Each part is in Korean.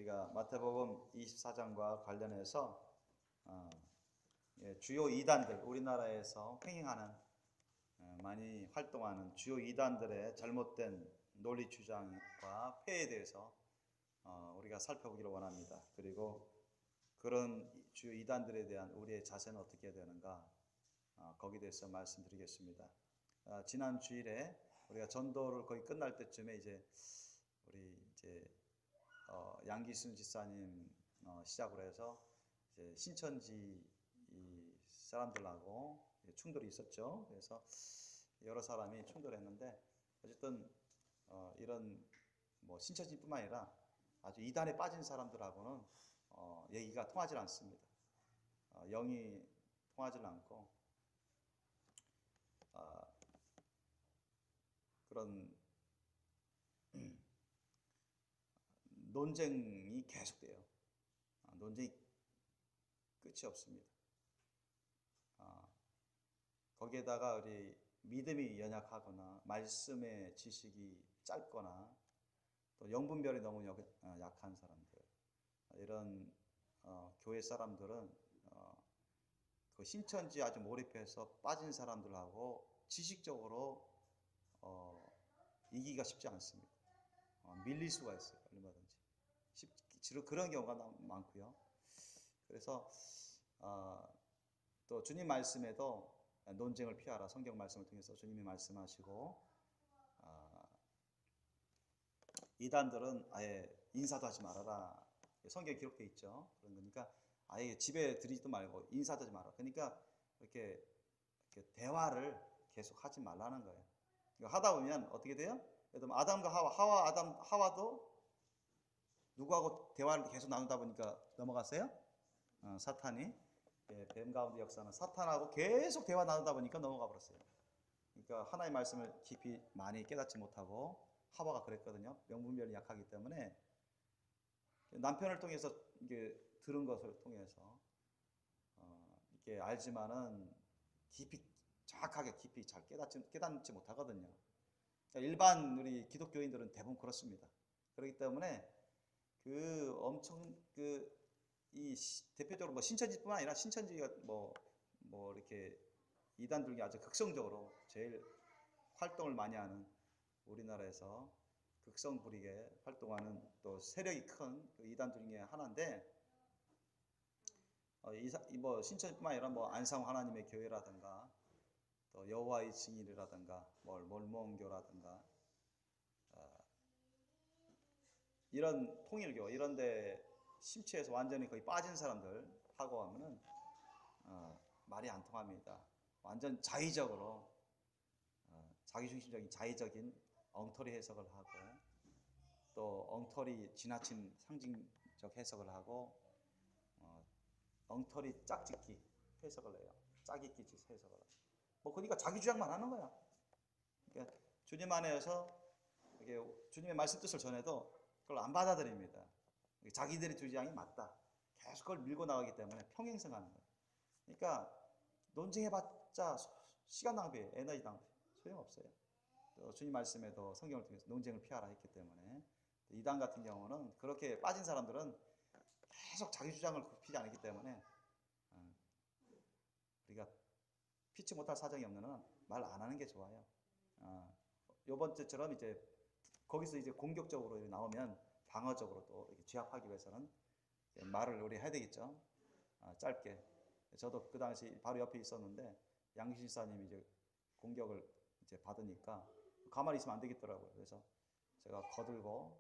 우리가 마태복음 24장과 관련해서 주요 이단들, 우리나라에서 횡행하는 많이 활동하는 주요 이단들의 잘못된 논리 주장과 폐해에 대해서 우리가 살펴보기를 원합니다. 그리고 그런 주요 이단들에 대한 우리의 자세는 어떻게 되는가, 거기에 대해서 말씀드리겠습니다. 지난 주일에 우리가 전도를 거의 끝날 때쯤에 우리 양기순 지사님 시작으로 해서 이제 신천지 사람들하고 충돌이 있었죠. 그래서 여러 사람이 충돌했는데 어쨌든 이런 신천지뿐만 아니라 아주 이단에 빠진 사람들하고는 얘기가 통하지 않습니다. 영이 통하지 않고 그런 논쟁이 계속돼요. 논쟁이 끝이 없습니다. 거기에다가 우리 믿음이 연약하거나 말씀의 지식이 짧거나 또 영분별이 너무 약한 사람들, 이런 교회 사람들은 그 신천지 아주 몰입해서 빠진 사람들하고 지식적으로 이기기가 쉽지 않습니다. 밀릴 수가 있어요. 얼마든지. 주로 그런 경우가 많고요. 그래서 또 주님 말씀에도 논쟁을 피하라, 성경 말씀을 통해서 주님이 말씀하시고, 이단들은 아예 인사도 하지 말아라, 성경에 기록되어 있죠. 그런 거니까 아예 집에 들이지도 말고 인사도 하지 말아라. 그러니까 이렇게 대화를 계속 하지 말라는 거예요. 하다 보면 어떻게 돼요? 예를 들면 아담과 하와도 누구하고 대화를 계속 나누다 보니까 넘어갔어요? 사탄이, 뱀 가운데 역사는 사탄하고 계속 대화 나누다 보니까 넘어가 버렸어요. 그러니까 하나의 말씀을 깊이 많이 깨닫지 못하고, 하와가 그랬거든요. 명분별이 약하기 때문에 남편을 통해서 들은 것을 통해서 이렇게 알지만은 정확하게 깊이 잘 깨닫지 못하거든요. 일반 우리 기독교인들은 대부분 그렇습니다. 그렇기 때문에 대표적으로 신천지뿐만 아니라 신천지가 이렇게 이단들이 아주 극성적으로 제일 활동을 많이 하는, 우리나라에서 극성 부리게 활동하는 또 세력이 큰 이단들 중에 하나인데, 신천지뿐만 아니라 안상 하나님의 교회라든가 또 여호와의 증인이라든가 몰몬교라든가 이런 통일교 이런데 심취해서 완전히 거의 빠진 사람들 하고 하면은 말이 안 통합니다. 완전 자의적으로 자기중심적인 자의적인 엉터리 해석을 하고, 또 엉터리 지나친 상징적 해석을 하고, 엉터리 짝짓기 해석을 해요. 짝짓기 해석을 해요. 그러니까 자기 주장만 하는 거야. 그러니까 주님 안에서 주님의 말씀 뜻을 전해도 그걸 안 받아들입니다. 자기들의 주장이 맞다. 계속 그걸 밀고 나가기 때문에 평행선하는 거예요. 그러니까 논쟁해봤자 시간 낭비, 에너지 낭비, 소용없어요. 또 주님 말씀에도 성경을 통해서 논쟁을 피하라 했기 때문에, 이단 같은 경우는 그렇게 빠진 사람들은 계속 자기 주장을 굽히지 않기 때문에 우리가 피치 못할 사정이 없는 한 말 안 하는 게 좋아요. 요번 주처럼 거기서 공격적으로 나오면 방어적으로 또 이렇게 제압하기 위해서는 말을 우리 해야 되겠죠. 짧게. 저도 그 당시 바로 옆에 있었는데 양기순 지사님이 공격을 받으니까 가만히 있으면 안 되겠더라고요. 그래서 제가 거들고,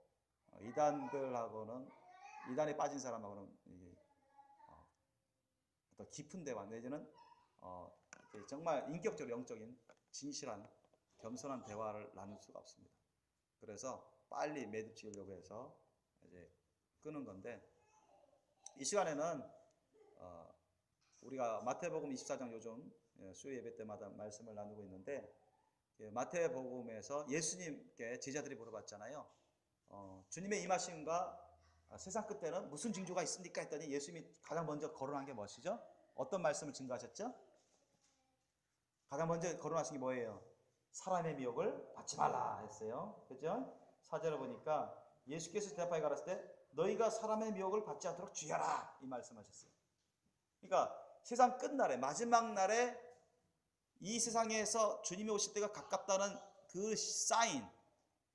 이단에 빠진 사람하고는 더 깊은 대화 내지는 정말 인격적으로 영적인 진실한 겸손한 대화를 나눌 수가 없습니다. 그래서 빨리 매듭 지으려고 해서 끄는 건데, 이 시간에는 우리가 마태복음 24장 요즘 수요 예배 때마다 말씀을 나누고 있는데, 마태복음에서 예수님께 제자들이 물어봤잖아요. 주님의 임하심과 세상 끝에는 무슨 징조가 있습니까? 했더니 예수님이 가장 먼저 거론한 게 무엇이죠? 어떤 말씀을 증거하셨죠? 가장 먼저 거론하신 게 뭐예요? 사람의 미혹을 받지 말라 했어요. 그죠? 4절을 보니까 예수께서 대답하여 가라사대 너희가 사람의 미혹을 받지 않도록 주의하라, 이 말씀하셨어요. 그러니까 세상 끝날에, 마지막 날에 이 세상에서 주님이 오실 때가 가깝다는 그 사인,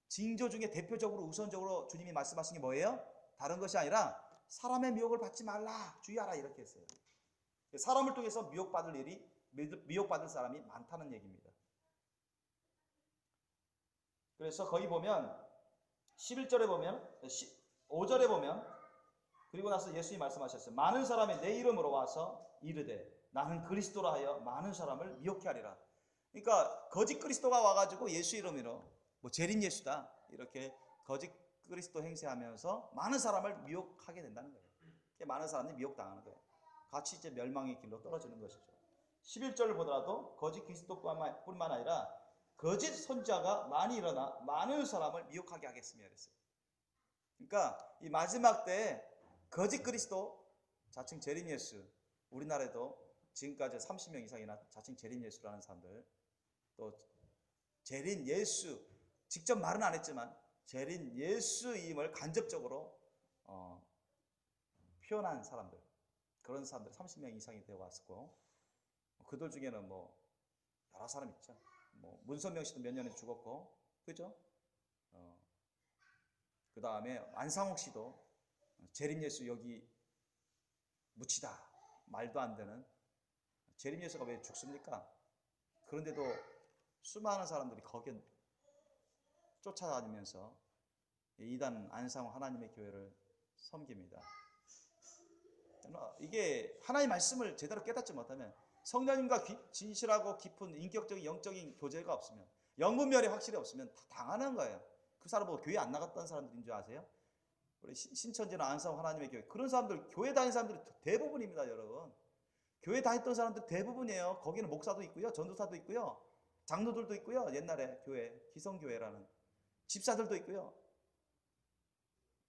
징조 중에 대표적으로 우선적으로 주님이 말씀하신 게 뭐예요? 다른 것이 아니라 사람의 미혹을 받지 말라, 주의하라, 이렇게 했어요. 사람을 통해서 미혹받을 일이, 미혹받을 사람이 많다는 얘기입니다. 그래서 거기 보면 11절에 보면 5절에 보면, 그리고 나서 예수님이 말씀하셨어요. 많은 사람이 내 이름으로 와서 이르되 나는 그리스도라 하여 많은 사람을 미혹케 하리라. 그러니까 거짓 그리스도가 와가지고 예수 이름으로 뭐 재림 예수다 이렇게 거짓 그리스도 행세하면서 많은 사람을 미혹하게 된다는 거예요. 많은 사람들이 미혹당하는 거예요. 같이 이제 멸망의 길로 떨어지는 것이죠. 11절을 보더라도 거짓 그리스도뿐만 아니라 거짓 선지자가 많이 일어나 많은 사람을 미혹하게 하겠으며 그랬어요. 그러니까 이 마지막 때에 거짓 그리스도, 자칭 재림 예수, 우리나라에도 지금까지 30명 이상이나 자칭 재림 예수라는 사람들, 또 재림 예수, 직접 말은 안 했지만 재림 예수임을 간접적으로 표현한 사람들, 그런 사람들 30명 이상이 되어 왔고, 그들 중에는 뭐 여러 사람 있죠. 뭐 문선명 씨도 몇 년에 죽었고, 그죠? 그 다음에 안상욱 씨도 재림 예수 여기 묻히다, 말도 안 되는 재림 예수가 왜 죽습니까? 그런데도 수많은 사람들이 거기에 쫓아다니면서 이단 안상욱 하나님의 교회를 섬깁니다. 이게 하나님의 말씀을 제대로 깨닫지 못하면, 성령님과 진실하고 깊은 인격적인 영적인 교제가 없으면, 영분별이 확실히 없으면 다 당하는 거예요. 그 사람 보고 교회 안 나갔던 사람들인 줄 아세요? 우리 신천지나 안상 하나님의 교회, 그런 사람들, 교회 다니는 사람들이 대부분입니다, 여러분. 교회 다녔던 사람들 대부분이에요. 거기는 목사도 있고요, 전도사도 있고요, 장로들도 있고요, 옛날에 교회, 기성교회라는 집사들도 있고요.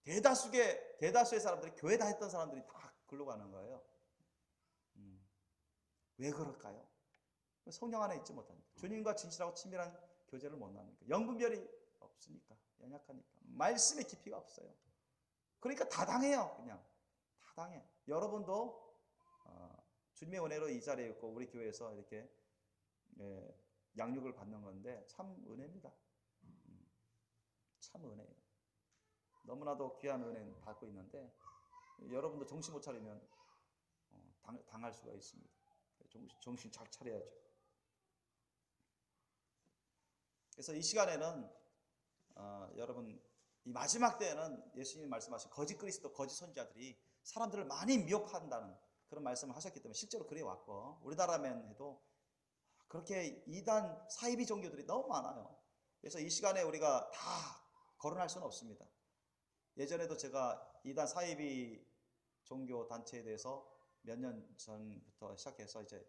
대다수의 사람들이 교회 다녔던 사람들이 다 글로 가는 거예요. 왜 그럴까요? 성령 안에 있지 못하니까, 주님과 진실하고 친밀한 교제를 못 나누니까, 영분별이 없으니까, 연약하니까, 말씀의 깊이가 없어요. 그러니까 다 당해요. 그냥 다 당해. 여러분도 주님의 은혜로 이 자리에 있고 우리 교회에서 이렇게 양육을 받는 건데 참 은혜입니다. 참 은혜예요. 너무나도 귀한 은혜 받고 있는데, 여러분도 정신 못 차리면 당할 수가 있습니다. 정신 잘 차려야죠. 그래서 이 시간에는 여러분, 이 마지막 때에는 예수님이 말씀하신 거짓 그리스도, 거짓 선지자들이 사람들을 많이 미혹한다는 그런 말씀을 하셨기 때문에 실제로 그래 왔고, 우리나라면 해도 그렇게 이단 사이비 종교들이 너무 많아요. 그래서 이 시간에 우리가 다 거론할 수는 없습니다. 예전에도 제가 이단 사이비 종교 단체에 대해서 몇 년 전부터 시작해서 이제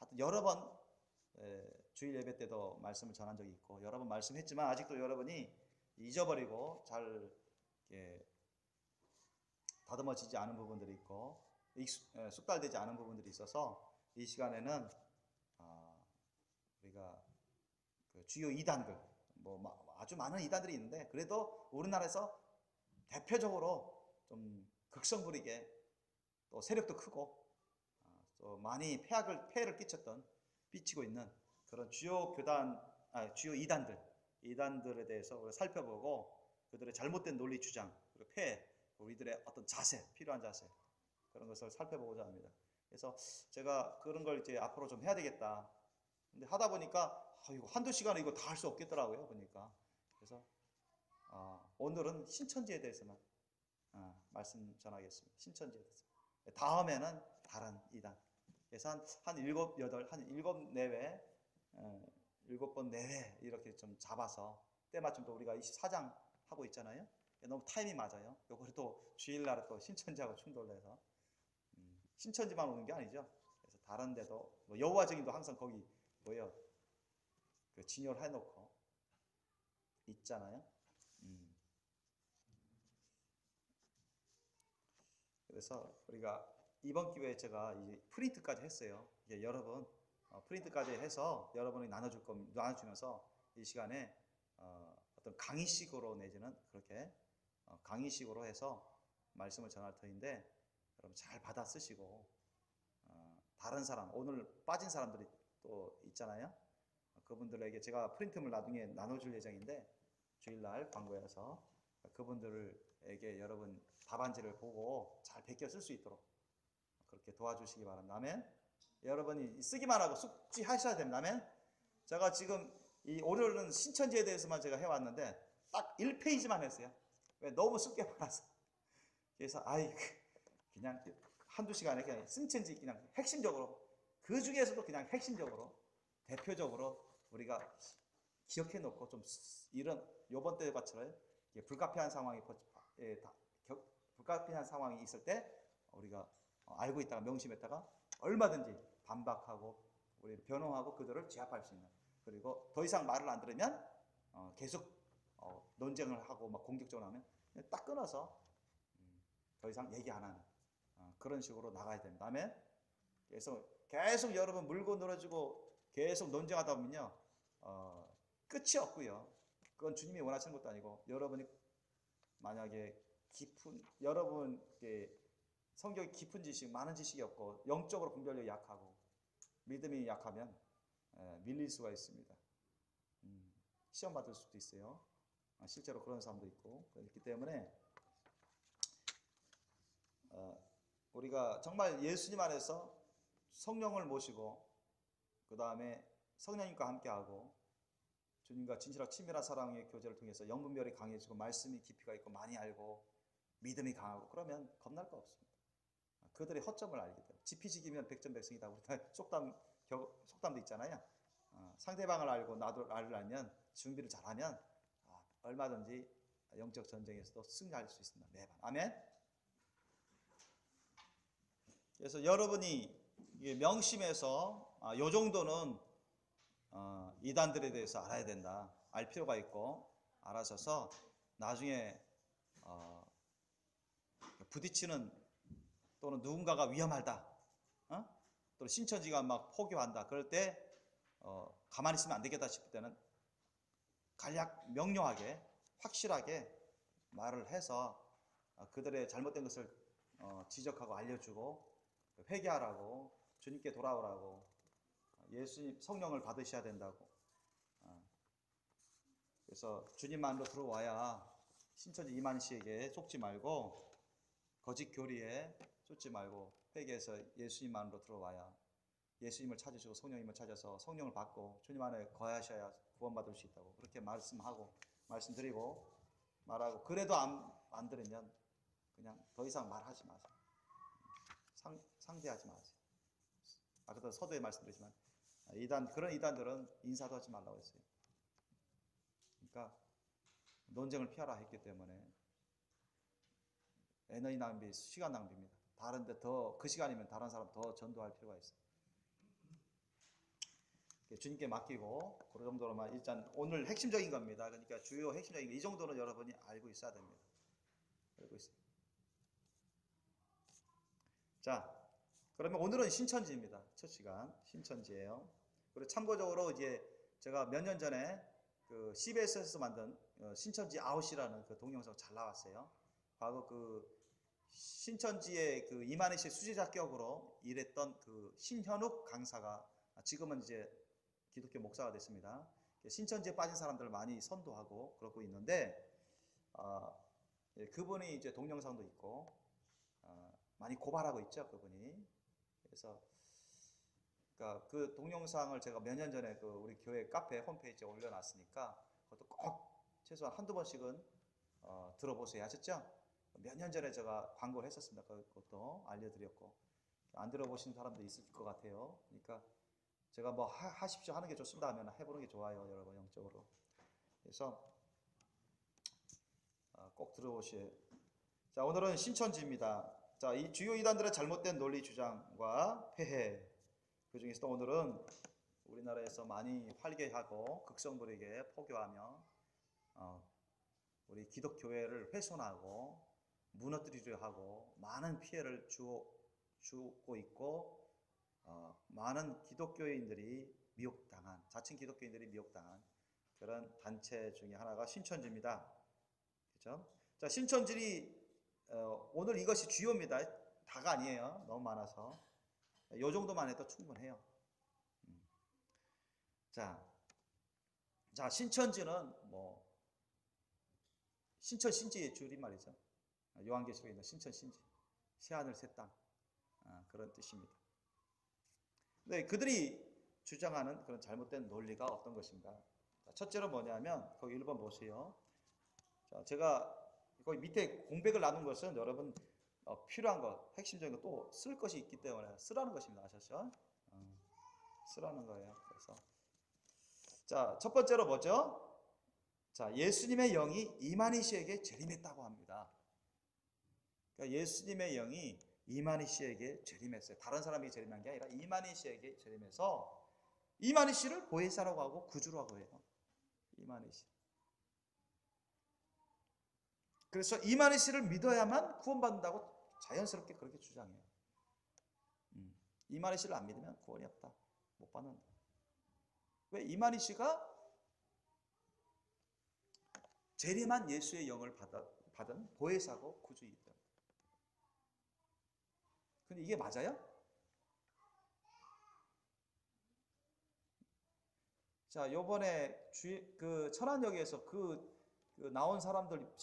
하여튼 여러 번 주일 예배 때도 말씀을 전한 적이 있고, 여러 번 말씀했지만 아직도 여러분이 잊어버리고 잘 다듬어지지 않은 부분들이 있고 숙달되지 않은 부분들이 있어서, 이 시간에는 우리가 그 주요 이단들, 뭐 아주 많은 이단들이 있는데, 그래도 우리나라에서 대표적으로 좀 극성 부리게 또 세력도 크고 또 많이 폐해를 끼치고 있는 그런 주요 이단들에 대해서 우리가 살펴보고, 그들의 잘못된 논리 주장, 그리고 우리들의 어떤 자세, 필요한 자세, 그런 것을 살펴보고자 합니다. 그래서 제가 그런 걸 이제 앞으로 좀 해야 되겠다. 근데 하다 보니까 이거 한두 시간에 이거 다 할 수 없겠더라고요, 보니까. 그래서 오늘은 신천지에 대해서만 말씀 전하겠습니다. 신천지에 대해서. 다음에는 다른 이단. 그래서 한 7 내외, 7번 내외 이렇게 좀 잡아서, 때마침 또 우리가 24장 하고 있잖아요. 너무 타이밍 맞아요. 요거를 또 주일날에 또 신천지하고 충돌해서 신천지만 오는 게 아니죠. 그래서 다른 데도 뭐 여호와 증인도 항상 거기 그 진열해 놓고 있잖아요. 그래서 우리가 이번 기회에 제가 이제 프린트까지 했어요. 이제 여러분 프린트까지 해서 여러분이 나눠주면서 이 시간에 어떤 강의식으로 내지는 그렇게 강의식으로 해서 말씀을 전할 터인데 여러분 잘 받아 쓰시고 다른 사람 오늘 빠진 사람들이 또 있잖아요. 그분들에게 제가 프린트물 나중에 나눠줄 예정인데 주일날 광고에서 그분들에게 여러분 답안지를 보고 잘 베껴 쓸 수 있도록 그렇게 도와주시기 바랍니다. 아멘. 여러분이 쓰기만 하고 숙지하셔야 됩니다. 아멘. 제가 지금 이 오늘은 신천지에 대해서만 제가 해왔는데 딱 1페이지만 했어요. 왜? 너무 쓸 게 많아서. 그래서 그냥 한두 시간에 그냥 신천지 그냥 핵심적으로 그 중에서도 그냥 핵심적으로 대표적으로 우리가 기억해 놓고 좀 이런 요번 때처럼 불가피한 상황이 불가피한 상황이 있을 때 우리가 알고 있다가 명심했다가 얼마든지 반박하고 우리 변호하고 그들을 제압할 수 있는, 그리고 더 이상 말을 안 들으면 계속 논쟁을 하고 막 공격적으로 하면 딱 끊어서 더 이상 얘기 안 하는 그런 식으로 나가야 됩니다. 아멘. 그래서 계속 여러분 물고 늘어지고 계속 논쟁하다 보면요 끝이 없고요. 그건 주님이 원하시는 것도 아니고, 여러분이 만약에 여러분께 성격이 깊은 지식, 많은 지식이 없고 영적으로 분별력이 약하고 믿음이 약하면 밀릴 수가 있습니다. 시험 받을 수도 있어요. 실제로 그런 사람도 있고. 그렇기 때문에 우리가 정말 예수님 안에서 성령을 모시고 그 다음에 성령님과 함께하고 주님과 진실하고 친밀한 사랑의 교제를 통해서 영분별이 강해지고 말씀이 깊이가 있고 많이 알고 믿음이 강하고 그러면 겁날 거 없습니다. 그들의 허점을 알기 때문에 지피지기면 백전백승이다. 우리 속담도 있잖아요. 상대방을 알고 나도 알면 준비를 잘하면 얼마든지 영적 전쟁에서도 승리할 수 있습니다. 매번. 아멘. 그래서 여러분이 명심해서 요 정도는 이단들에 대해서 알아야 된다, 알 필요가 있고 알아서서 나중에 부딪히는 또는 누군가가 위험하다, 또는 신천지가 막 포교한다 그럴 때 가만히 있으면 안 되겠다 싶을 때는 간략 명료하게 확실하게 말을 해서 그들의 잘못된 것을 지적하고 알려주고 회개하라고, 주님께 돌아오라고, 예수님 성령을 받으셔야 된다고. 그래서 주님만으로 들어와야 신천지 이만희 씨에게 속지 말고 거짓 교리에 쫓지 말고 회개해서 예수님만으로 들어와야 예수님을 찾으시고 성령님을 찾아서 성령을 받고 주님 안에 거하셔야 구원받을 수 있다고 그렇게 말씀드리고 말하고, 그래도 안 들으면 그냥 더 이상 말하지 마세요. 상대하지 마세요. 아까도 서두에 말씀드렸지만 그런 이단들은 인사도 하지 말라고 했어요. 그러니까 논쟁을 피하라 했기 때문에 에너지 낭비, 시간 낭비입니다. 다른데 그 시간이면 다른 사람 더 전도할 필요가 있어요. 주님께 맡기고 그 정도로만 일단 오늘 핵심적인 겁니다. 그러니까 주요 핵심적인 이 정도는 여러분이 알고 있어야 됩니다. 알고 있어요. 자, 그러면 오늘은 신천지입니다. 첫 시간 신천지예요. 그리고 참고적으로 이제 제가 몇 년 전에 그 CBS에서 만든 신천지 아웃이라는 그 동영상 잘 나왔어요. 과거 그 신천지의 그 이만희 씨 수제자격으로 일했던 그 신현욱 강사가 지금은 이제 기독교 목사가 됐습니다. 신천지에 빠진 사람들을 많이 선도하고 그러고 있는데 그분이 이제 동영상도 있고 많이 고발하고 있죠, 그분이. 그래서 그러니까 그 동영상을 제가 몇 년 전에 그 우리 교회 카페 홈페이지에 올려놨으니까 그것도 꼭 최소한 한두 번씩은 들어보세요. 아셨죠? 몇 년 전에 제가 광고를 했었습니다. 그것도 알려드렸고 안 들어보신 사람도 있을 것 같아요. 그러니까 제가 뭐 하십시오 하는 게 좋습니다 하면 해보는 게 좋아요, 여러분 영적으로. 그래서 꼭 들어보세요. 자, 오늘은 신천지입니다. 자, 이 주요 이단들의 잘못된 논리 주장과 폐해, 그 중에서도 오늘은 우리나라에서 많이 활개하고 극성부리게 포교하며 우리 기독교회를 훼손하고 무너뜨리려 하고 많은 피해를 주고 있고 많은 기독교인들이 미혹당한, 자칭 기독교인들이 미혹당한 그런 단체 중에 하나가 신천지입니다. 그렇죠? 자, 신천지를 오늘 이것이 주요입니다. 다가 아니에요. 너무 많아서. 요 정도만 해도 충분해요. 자, 신천지는 뭐 신천 신지의 줄임말이죠. 요한계시록에 있는 신천 신지, 새하늘 새 땅, 그런 뜻입니다. 네, 그들이 주장하는 그런 잘못된 논리가 어떤 것인가? 첫째로 뭐냐면 거기 1번 보세요. 자, 제가 거기 밑에 공백을 나눈 것은 여러분 필요한 것, 핵심적인 것 또 쓸 것이 있기 때문에 쓰라는 것입니다. 아셨죠? 쓰라는 거예요. 그래서 자, 첫 번째로 뭐죠? 자, 예수님의 영이 이만희 씨에게 재림했다고 합니다. 그러니까 예수님의 영이 이만희 씨에게 재림했어요. 다른 사람에게 재림한 게 아니라 이만희 씨에게 재림해서 이만희 씨를 보혜사라고 하고 구주라고 해요. 이만희 씨. 그래서 이만희 씨를 믿어야만 구원받는다고 자연스럽게 그렇게 주장해요. 이만희 씨를 안 믿으면 구원이 없다. 못 받는다. 왜? 이만희 씨가 재림한 예수의 영을 받은 보혜사고 구주이기 때문에. 근데 이게 맞아요? 자, 요번에 그 천안역에서 그 나온 사람들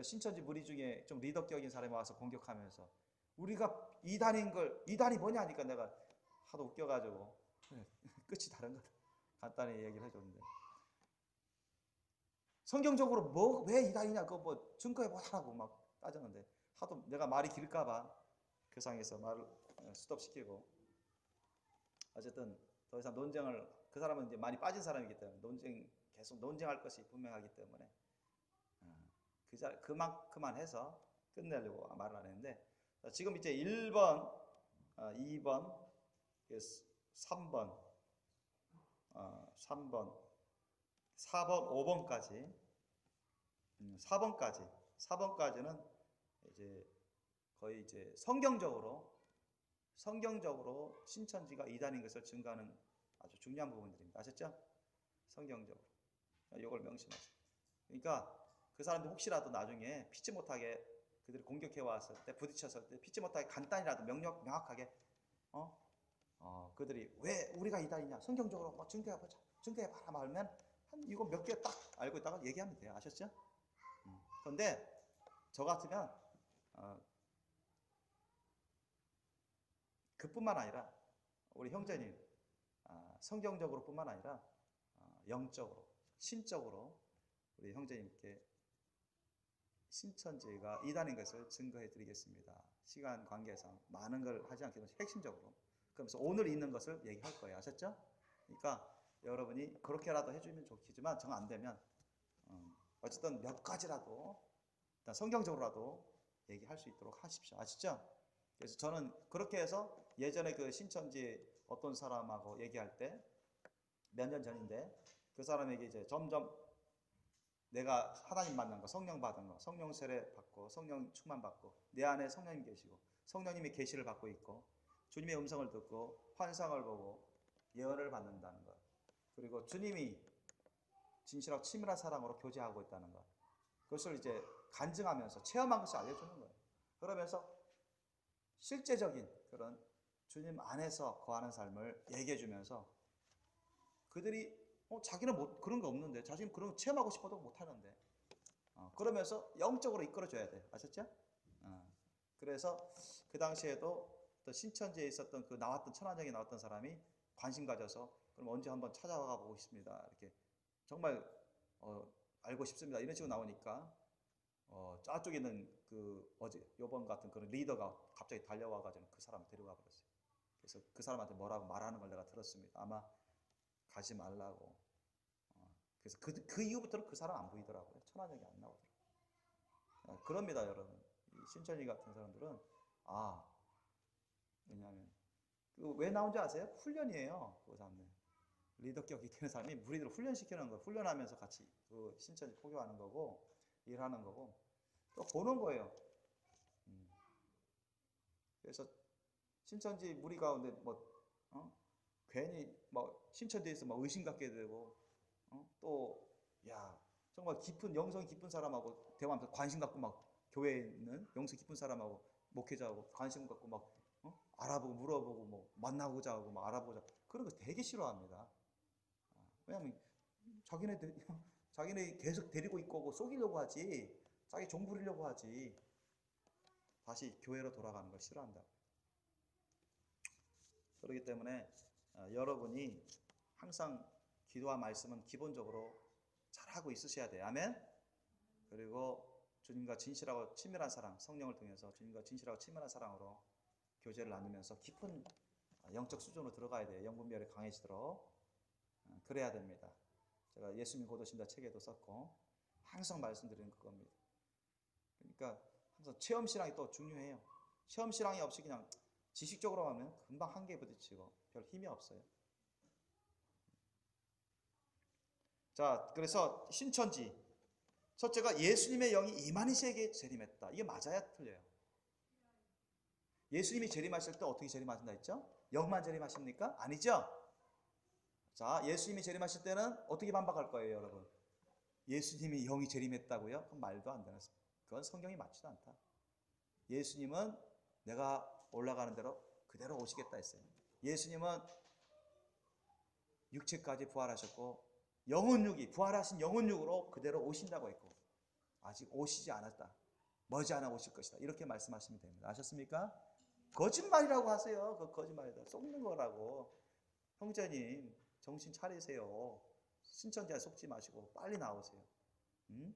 신천지 무리 중에 좀 리더격인 사람이 와서 공격하면서 우리가 이단이 뭐냐 하니까 내가 하도 웃겨가지고 끝이 다른 거다. 간단히 얘기를 해줬는데 성경적으로 왜 이단이냐 그거 뭐 증거해 보라고 막 따졌는데 하도 내가 말이 길까봐 교상에서 말을 스톱시키고 어쨌든 더 이상 논쟁을 그 사람은 이제 많이 빠진 사람이기 때문에 계속 논쟁할 것이 분명하기 때문에 그만큼만 해서 끝내려고 말을 안 했는데 지금 이제 1번, 2번, 3번, 3번, 4번, 5번까지 4번까지는 이제 거의 이제 성경적으로 신천지가 이단인 것을 증거하는 아주 중요한 부분들입니다. 아셨죠? 성경적으로. 이걸 명심하세요. 그러니까 그 사람들 혹시라도 나중에 피치 못하게 그들이 공격해 왔을 때 부딪혔을 때 피치 못하게 간단히라도 명확하게 그들이 왜 우리가 이단이냐 성경적으로 뭐 증거해봐라 말면 이거 몇 개 딱 알고 있다가 얘기하면 돼요. 아셨죠? 그런데 저 같으면 그뿐만 아니라 우리 형제님 성경적으로 뿐만 아니라 영적으로 신적으로 우리 형제님께 신천지가 이단인 것을 증거해 드리겠습니다. 시간 관계상 많은 걸 하지 않기도 핵심적으로 그러면서 오늘 있는 것을 얘기할 거예요. 아셨죠? 그러니까 여러분이 그렇게라도 해주면 좋겠지만 정 안 되면 어쨌든 몇 가지라도 일단 성경적으로라도 얘기할 수 있도록 하십시오. 아시죠? 그래서 저는 그렇게 해서 예전에 그 신천지 어떤 사람하고 얘기할 때 몇 년 전인데 그 사람에게 이제 점점 내가 하나님 만난 거, 성령 받은 거, 성령 세례 받고 성령 충만 받고 내 안에 성령님 계시고 성령님의 계시를 받고 있고 주님의 음성을 듣고 환상을 보고 예언을 받는다는 것 그리고 주님이 진실하고 치밀한 사랑으로 교제하고 있다는 것 그것을 이제 간증하면서 체험한 것을 알려주는 거예요. 그러면서 실제적인 그런 주님 안에서 거하는 삶을 얘기해주면서 그들이 자기는 그런 거 없는데 자기는 그런 거 체험하고 싶어도 못하는데 그러면서 영적으로 이끌어줘야 돼요. 아셨죠? 그래서 그 당시에도 또 신천지에 있었던 그 천안역에 나왔던 사람이 관심 가져서 그럼 언제 한번 찾아가 보고 싶습니다. 이렇게 정말 알고 싶습니다. 이런 식으로 나오니까 저쪽에 있는 그 요번 같은 그런 리더가 갑자기 달려와가지고 그 사람을 데려가 버렸어요. 그래서 그 사람한테 뭐라고 말하는 걸 내가 들었습니다. 아마 가지 말라고. 그래서 그 이후부터는 그 사람 안 보이더라고요. 천안역이 안 나오더라고요. 그럽니다, 여러분. 이 신천지 같은 사람들은 왜냐하면 왜 나온지 아세요? 훈련이에요. 그 사람들 리더격이 되는 사람이 무리들을 훈련시키는 거예요. 훈련하면서 같이 그 신천지 포교하는 거고 일하는 거고 또 보는 거예요. 그래서 신천지 무리 가운데 괜히 신천지에서 의심 갖게 되고 또 정말 깊은 영성 깊은 사람하고 대화하면서 관심 갖고 막 교회에 있는 영성 깊은 사람하고 목회자하고 관심 갖고 막 알아보고 물어보고 뭐 만나고자 하고 막 알아보자 그런 거 되게 싫어합니다. 왜냐하면 자기네 계속 데리고 있고 속이려고 하지 자기 종 부리려고 하지 다시 교회로 돌아가는 걸 싫어한다. 그렇기 때문에 여러분이 항상 기도와 말씀은 기본적으로 잘하고 있으셔야 돼요. 아멘. 그리고 주님과 진실하고 친밀한 사랑, 성령을 통해서 주님과 진실하고 친밀한 사랑으로 교제를 나누면서 깊은 영적 수준으로 들어가야 돼요. 영분별이 강해지도록. 그래야 됩니다. 제가 예수님 고도신다 책에도 썼고 항상 말씀드리는 그겁니다. 그러니까 항상 체험신앙이 또 중요해요. 체험신앙이 없이 그냥 지식적으로 하면 금방 한계에 부딪히고 별 힘이 없어요. 자, 그래서 신천지 첫째가 예수님의 영이 이만희씨에게 재림했다. 이게 맞아야 틀려요. 예수님이 재림하실 때 어떻게 재림하신다 했죠? 영만 재림하십니까? 아니죠? 자, 예수님이 재림하실 때는 어떻게 반박할 거예요, 여러분? 예수님이 영이 재림했다고요? 그건 말도 안 되는, 그건 성경이 맞지도 않다. 예수님은 내가 올라가는 대로 그대로 오시겠다 했어요. 예수님은 육체까지 부활하셨고 영혼육이 부활하신 영혼육으로 그대로 오신다고 했고 아직 오시지 않았다. 머지않아 오실 것이다. 이렇게 말씀하시면 됩니다. 아셨습니까? 거짓말이라고 하세요. 그 거짓말이다. 속는 거라고. 형제님 정신 차리세요. 신천지에 속지 마시고 빨리 나오세요. 응?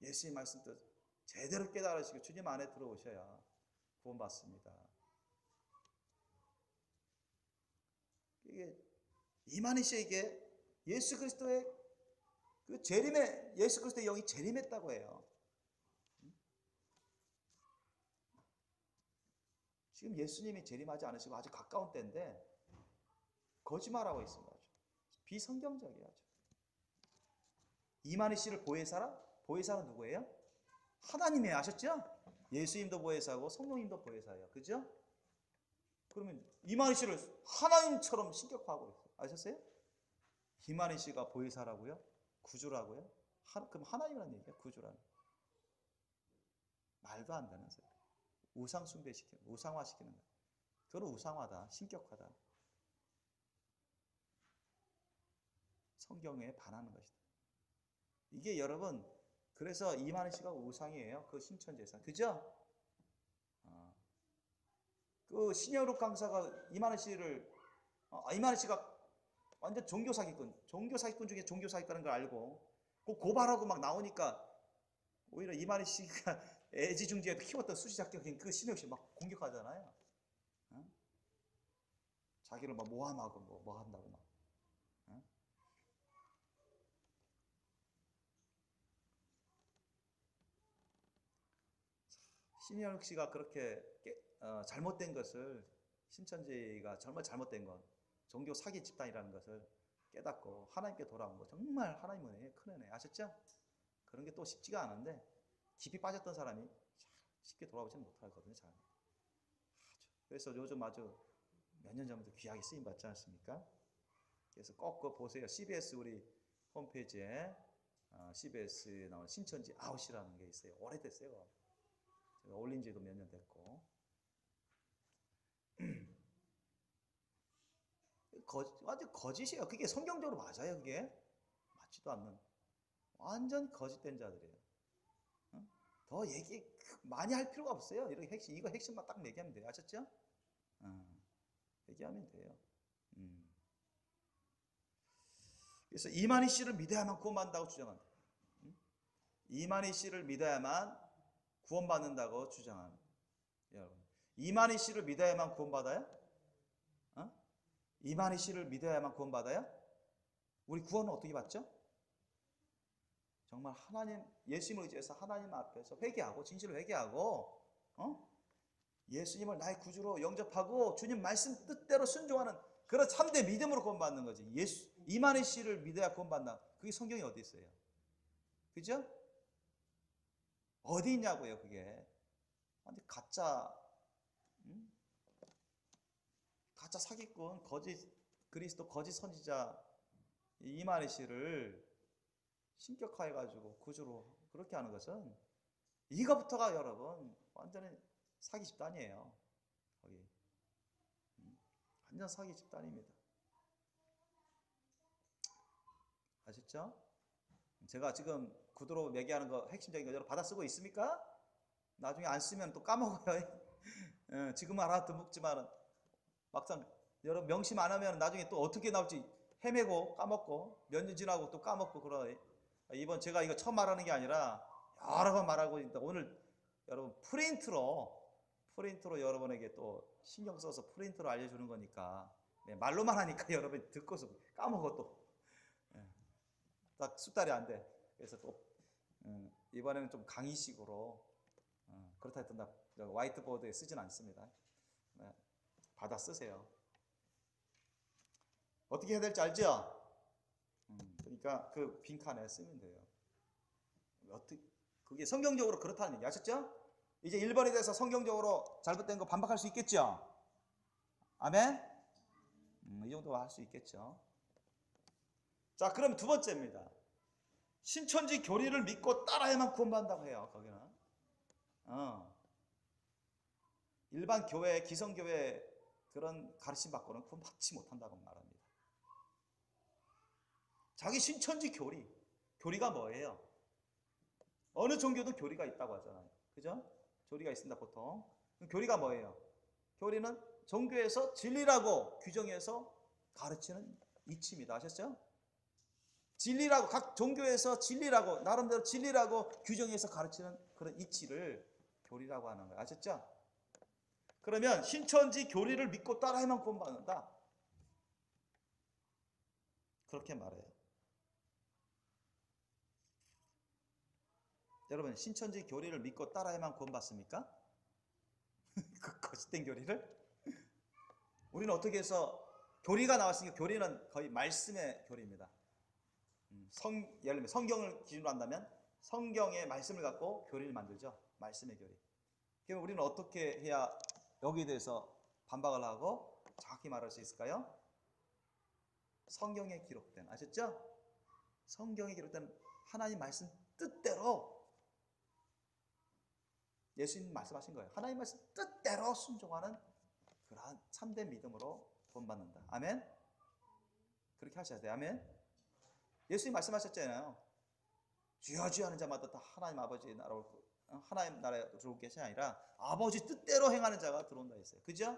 예수님 말씀 뜻 제대로 깨달으시고 주님 안에 들어오셔야 구원받습니다. 이게 이만희 씨에게 예수 그리스도의 그 재림의 예수 그리스도의 영이 재림했다고 해요. 지금 예수님이 재림하지 않으시고 아주 가까운 때인데 거짓말하고 있습니다. 비성경적이야. 이만희 씨를 보혜사라? 보혜사는 누구예요? 하나님이에요. 아셨죠? 예수님도 보혜사고 성령님도 보혜사예요. 그죠? 그러면 이만희 씨를 하나님처럼 신격화하고 있어요. 아셨어요? 이만희 씨가 보혜사라고요? 구주라고요? 그럼 하나님이라는 얘기예요. 구주라는. 말도 안 되는 소리. 우상 숭배시키는, 우상화시키는 거예요. 그건 우상화다. 신격화다. 성경에 반하는 것이다. 이게 여러분 그래서 이만희 씨가 우상이에요. 그 신천지에서. 그죠? 그 신여룩 강사가 이만희 씨가 완전 종교 사기꾼 중에 종교 사기꾼인 걸 알고 그 고발하고 막 나오니까 오히려 이만희 씨가 애지중지에 키웠던 수시작격인 그 신여룩 씨 막 공격하잖아요. 자기를 막 모함하고 뭐 한다고 막. 신여룩 씨가 그렇게 잘못된 것을 신천지가 정말 잘못된 것 종교 사기 집단이라는 것을 깨닫고 하나님께 돌아온 거 정말 하나님 은혜에 큰 은혜 아셨죠? 그런 게 또 쉽지가 않은데 깊이 빠졌던 사람이 쉽게 돌아오지는 못하거든요. 잘. 그래서 요즘 아주 몇 년 전부터 귀하게 쓰임 받지 않습니까? 그래서 꼭 그거 보세요. CBS 우리 홈페이지에 CBS 나온 신천지 아웃이라는 게 있어요. 오래됐어요. 제가 올린 지도 몇 년 됐고 완전 거짓이에요. 그게 성경적으로 맞아요. 그게 맞지도 않는 완전 거짓된 자들이에요. 더 얘기 많이 할 필요가 없어요. 이렇게 이거 핵심만 딱 얘기하면 돼요. 아셨죠? 얘기하면 돼요. 그래서 이만희 씨를 믿어야만 구원받는다고 주장한다. 이만희 씨를 믿어야만 구원받는다고 주장하는 여러분. 이만희 씨를 믿어야만 구원받아요? 이만희 씨를 믿어야만 구원받아요? 우리 구원은 어떻게 받죠? 정말 하나님, 예수님을 의지해서 하나님 앞에서 회개하고 진실을 회개하고 예수님을 나의 구주로 영접하고 주님 말씀 뜻대로 순종하는 그런 참된 믿음으로 구원받는 거지. 이만희 씨를 믿어야 구원받나? 그게 성경에 어디 있어요? 그죠? 어디 있냐고요, 그게. 완전 가짜 사기꾼, 그리스도 거짓 선지자 이만희 씨를 신격화해가지고 구주로 그렇게 하는 것은 이거부터가 여러분 완전히 사기 집단이에요. 거기 완전 사기 집단입니다. 아셨죠? 제가 지금 구두로 매개하는 거 핵심적인 거 여러분 받아 쓰고 있습니까? 나중에 안 쓰면 또 까먹어요. 지금 알아듣지만 막상 여러분 명심 안 하면 나중에 또 어떻게 나올지 헤매고 까먹고 몇 년 지나고 또 까먹고 그러네. 이번 제가 이거 처음 말하는 게 아니라 여러 번 말하고 있다. 오늘 여러분 프린트로 여러분에게 또 신경 써서 프린트로 알려주는 거니까 말로만 하니까 여러분이 듣고서 까먹어 또. 딱 숙달이 안 돼. 그래서 또 이번에는 좀 강의식으로 그렇다 해도 나 화이트보드에 쓰진 않습니다. 받아 쓰세요. 어떻게 해야 될지 알죠? 그러니까 그 빈칸에 쓰면 돼요. 어떻게 그게 성경적으로 그렇다는 얘기 아셨죠? 이제 1번에 대해서 성경적으로 잘못된 거 반박할 수 있겠죠? 아멘? 이 정도 할 수 있겠죠? 자, 그럼 두 번째입니다. 신천지 교리를 믿고 따라야만 구원받는다고 해요. 거기는 일반 교회, 기성교회 그런 가르침 받고는 구원받지 못한다고 말합니다. 자기 신천지 교리가 뭐예요? 어느 종교도 교리가 있다고 하잖아요. 그죠? 교리가 있습니다. 보통 교리가 뭐예요? 교리는 종교에서 진리라고 규정해서 가르치는 이치입니다. 아셨죠? 진리라고 각 종교에서 진리라고 나름대로 진리라고 규정해서 가르치는 그런 이치를 교리라고 하는 거예요. 아셨죠? 그러면 신천지 교리를 믿고 따라야만 구원받는다. 그렇게 말해요. 여러분 신천지 교리를 믿고 따라야만 구원받습니까? 그 거짓된 교리를? 우리는 어떻게 해서 교리가 나왔으니까 교리는 거의 말씀의 교리입니다. 예를 들면 성경을 기준으로 한다면 성경의 말씀을 갖고 교리를 만들죠. 말씀의 교리. 그럼 우리는 어떻게 해야 여기에 대해서 반박을 하고 정확히 말할 수 있을까요? 성경에 기록된, 아셨죠? 성경에 기록된 하나님 말씀 뜻대로 예수님 말씀하신 거예요. 하나님 말씀 뜻대로 순종하는 그러한 참된 믿음으로 구원받는다. 아멘? 그렇게 하셔야 돼요. 아멘? 예수님 말씀하셨잖아요. 주여 주여 하는 자마다 다 하나님 아버지 나라로 하나님 나라에 들어올 것이 아니라 아버지 뜻대로 행하는 자가 들어온다 했어요. 그죠?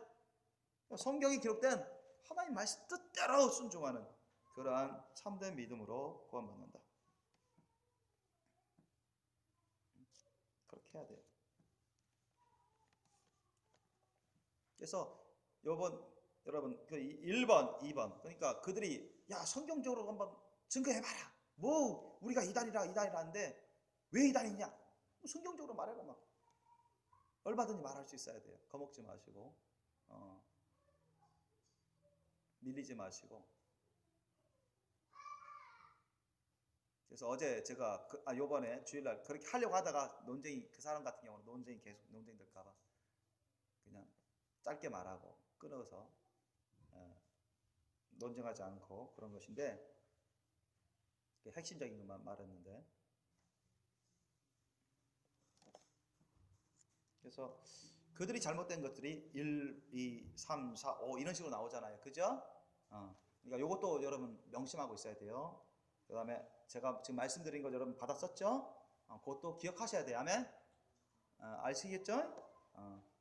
성경에 기록된 하나님 말씀 뜻대로 순종하는 그러한 참된 믿음으로 구원받는다. 그렇게 해야 돼요. 그래서 여러분 그 1번, 2번 그러니까 그들이 야 성경적으로 한번 증거해봐라. 뭐 우리가 이단이라 하는데 왜 이단이냐? 성경적으로 말해라. 막 얼마든지 말할 수 있어야 돼요. 겁먹지 마시고 밀리지 마시고. 그래서 어제 제가 요번에 주일날 그렇게 하려고 하다가 논쟁이 그 사람 같은 경우는 논쟁이 될까봐 그냥 짧게 말하고 끊어서 논쟁하지 않고 그런 것인데 핵심적인 것만 말했는데 그래서 그들이 잘못된 것들이 1, 2, 3, 4, 5 이런 식으로 나오잖아요. 그죠? 그러니까 이것도 여러분 명심하고 있어야 돼요. 그 다음에 제가 지금 말씀드린 거 여러분 받았었죠? 그것도 기억하셔야 돼요. 아멘? 아시겠죠?